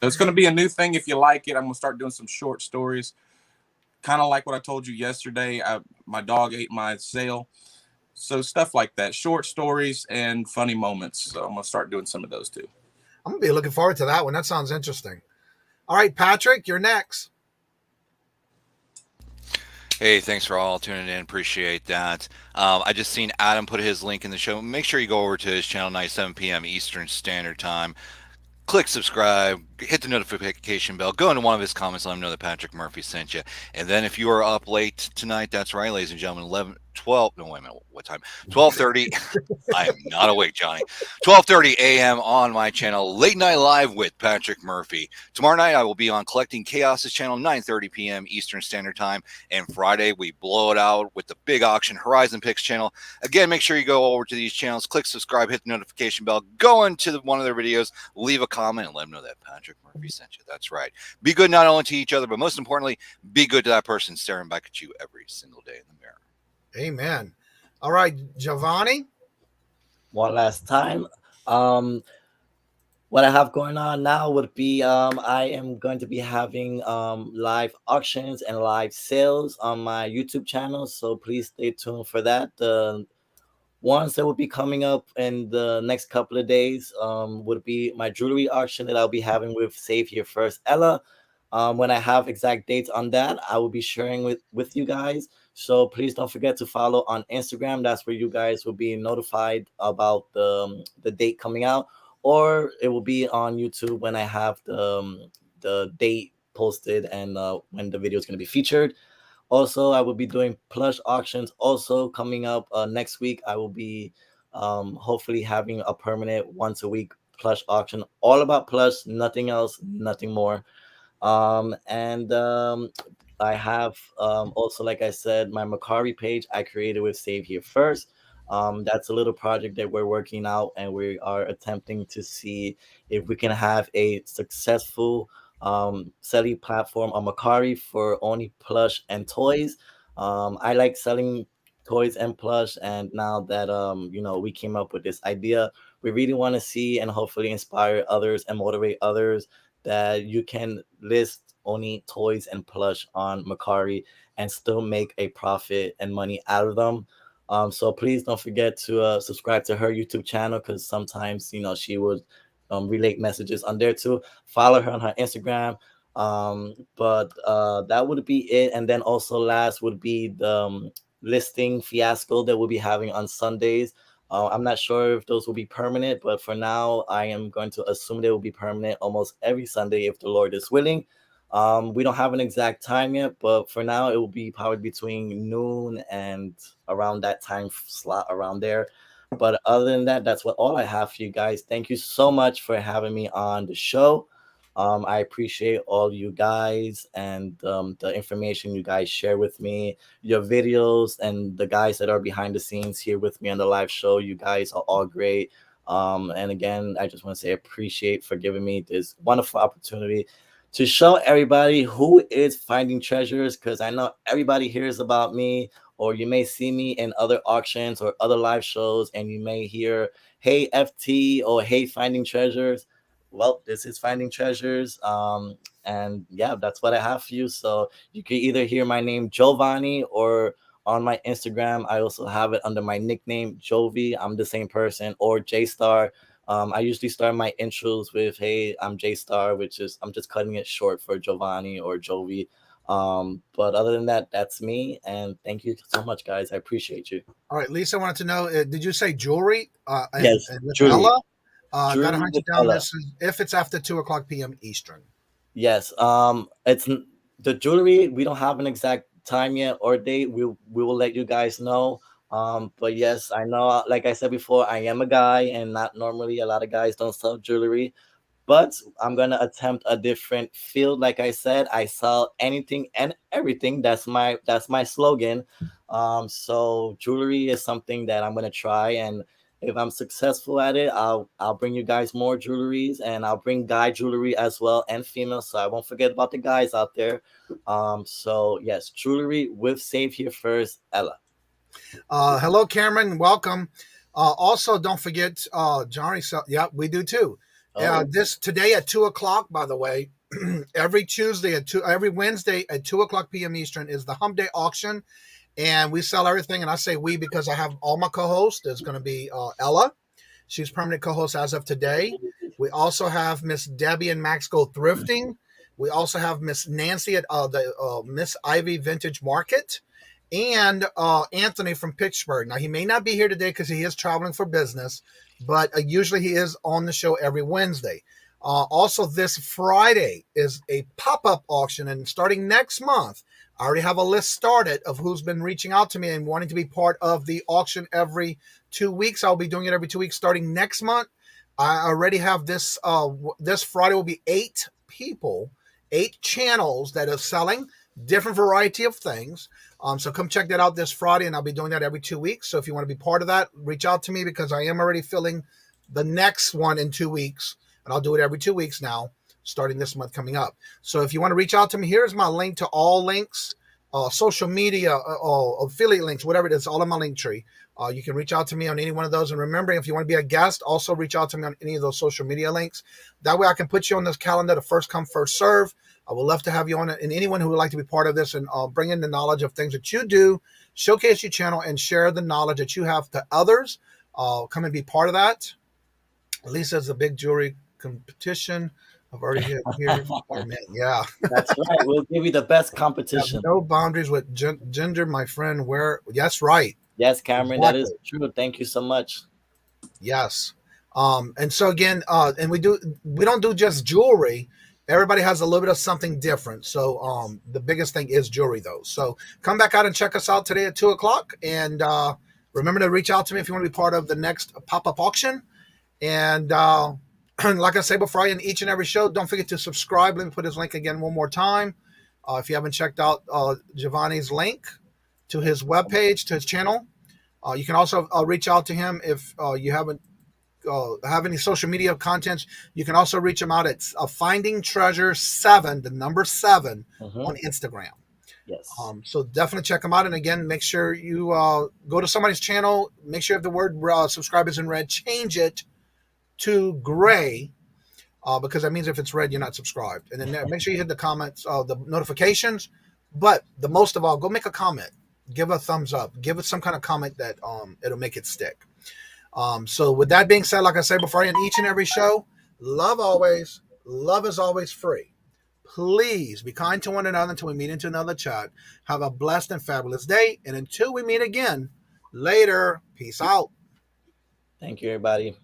So it's going to be a new thing. If you like it, I'm going to start doing some short stories, kind of like what I told you yesterday. My dog ate my sale. So stuff like that, short stories and funny moments. So I'm going to start doing some of those too. I'm going to be looking forward to that one. That sounds interesting. All right, Patrick, you're next. Hey, thanks for all tuning in. Appreciate that. I just seen Adam put his link in the show. Make sure you go over to his channel tonight, 7 p.m. Eastern Standard Time. Click subscribe, hit the notification bell, go into one of his comments, let him know that Patrick Murphy sent you. And then if you are up late tonight, that's right, ladies and gentlemen, 11, 12, no, wait a minute, what time? 12:30. I am not awake, Johnny. 12:30 a.m. on my channel, Late Night Live with Patrick Murphy. Tomorrow night, I will be on Collecting Chaos's channel, 9:30 p.m. Eastern Standard Time. And Friday, we blow it out with the big auction Horizon Picks channel. Again, make sure you go over to these channels, click subscribe, hit the notification bell, go into one of their videos, leave a comment, and let them know that Patrick Murphy sent you. That's right. Be good not only to each other, but most importantly, be good to that person staring back at you every single day in the mirror. Amen. All right, Giovanni. One last time. What I have going on now would be I am going to be having live auctions and live sales on my YouTube channel. So please stay tuned for that. The ones that will be coming up in the next couple of days would be my jewelry auction that I'll be having with Save Here First Ella. When I have exact dates on that, I will be sharing with you guys. So please don't forget to follow on Instagram. That's where you guys will be notified about the date coming out, or it will be on YouTube when I have the date posted and when the video is going to be featured. Also, I will be doing plush auctions also coming up next week. I will be hopefully having a permanent once a week plush auction, all about plush, nothing else, nothing more. And I have also, like I said, my Macari page I created with Save Here First. That's a little project that we're working out, and we are attempting to see if we can have a successful selling platform on Macari for only plush and toys. I like selling toys and plush, and now that we came up with this idea, we really want to see and hopefully inspire others and motivate others that you can list only toys and plush on Macari and still make a profit and money out of them. So please don't forget to subscribe to her YouTube channel, because sometimes she would relate messages on there too. Follow her on her Instagram. But that would be it. And then also last would be the listing fiasco that we'll be having on Sundays. I'm not sure if those will be permanent, but for now, I am going to assume they will be permanent almost every Sunday if the Lord is willing. We don't have an exact time yet, but for now, it will be probably between noon and around that time slot around there. But other than that, that's all I have for you guys. Thank you so much for having me on the show. I appreciate all you guys and the information you guys share with me, your videos, and the guys that are behind the scenes here with me on the live show. You guys are all great. And again, I just want to say appreciate for giving me this wonderful opportunity to show everybody who is finding treasures, because I know everybody hears about me, or you may see me in other auctions or other live shows, and you may hear, hey, FT, or hey, finding treasures. Well, this is Finding Treasures. And yeah, that's what I have for you. So you can either hear my name Giovanni, or on my Instagram, I also have it under my nickname Jovi. I'm the same person, or J Star. I usually start my intros with, hey, I'm J Star, which is, I'm just cutting it short for Giovanni or Jovi. But other than that, that's me. And thank you so much, guys. I appreciate you. All right, Lisa wanted to know, did you say jewelry? Yes, and with jewelry. Ella? Got to Jewelry hunt you with down. Ella. This is if it's after 2:00 p.m. Eastern. Yes. It's the jewelry. We don't have an exact time yet or date. We will let you guys know. But yes, I know, like I said before, I am a guy, and not normally a lot of guys don't sell jewelry. But I'm gonna attempt a different field. Like I said, I sell anything and everything. That's my slogan. So jewelry is something that I'm gonna try, and if I'm successful at it, I'll bring you guys more jewelries, and I'll bring guy jewelry as well, and female. So I won't forget about the guys out there. So yes, jewelry with Save Here First, Ella. Hello, Cameron. Welcome. Also, don't forget, Johnny. Yeah, we do too. This today at 2:00. By the way, every Wednesday at 2:00 p.m. Eastern is the Hump Day auction, and we sell everything. And I say we because I have all my co-hosts. There's going to be Ella. She's permanent co-host as of today. We also have Miss Debbie and Max Go Thrifting. We also have Miss Nancy at the Miss Ivy Vintage Market, and Anthony from Pittsburgh. Now, he may not be here today because he is traveling for business, but usually he is on the show every Wednesday. Also, this Friday is a pop-up auction, and starting next month, I already have a list started of who's been reaching out to me and wanting to be part of the auction every 2 weeks. I'll be doing it every 2 weeks starting next month. I already have this. This Friday will be 8 people, 8 channels that are selling different variety of things. So come check that out this Friday, and I'll be doing that every 2 weeks. So if you want to be part of that, reach out to me because I am already filling the next one in 2 weeks, and I'll do it every 2 weeks now, starting this month coming up. So if you want to reach out to me, here's my link to all links, social media, affiliate links, whatever it is, all in my link tree. You can reach out to me on any one of those. And remember, if you want to be a guest, also reach out to me on any of those social media links. That way I can put you on this calendar to first come, first serve. I would love to have you on it, and anyone who would like to be part of this and bring in the knowledge of things that you do, showcase your channel, and share the knowledge that you have to others. Come and be part of that. Lisa's a big jewelry competition. I've already hit here. Oh, man, yeah. That's right. We'll give you the best competition. No boundaries with gender, my friend. That's right. Yes, Cameron, Exactly. that is true. Thank you so much. Yes. And so again, and we don't do just jewelry. Everybody has a little bit of something different. So the biggest thing is jewelry, though. So come back out and check us out today at 2:00. And remember to reach out to me if you want to be part of the next pop-up auction. And like I say before I end each and every show, don't forget to subscribe. Let me put his link again one more time. If you haven't checked out Giovanni's link to his webpage, to his channel, you can also reach out to him if you haven't have any social media contents. You can also reach him out at Finding Treasure 7, the number 7, on Instagram. Yes. So definitely check him out. And again, make sure you go to somebody's channel. Make sure if the word subscribe is in red, change it to gray, because that means if it's red, you're not subscribed. And then make sure you hit the comments, the notifications. But the most of all, go make a comment. Give a thumbs up. Give it some kind of comment that it'll make it stick. So with that being said, like I said before I end each and every show, love always. Love is always free. Please be kind to one another until we meet into another chat. Have a blessed and fabulous day. And until we meet again, later. Peace out. Thank you, everybody.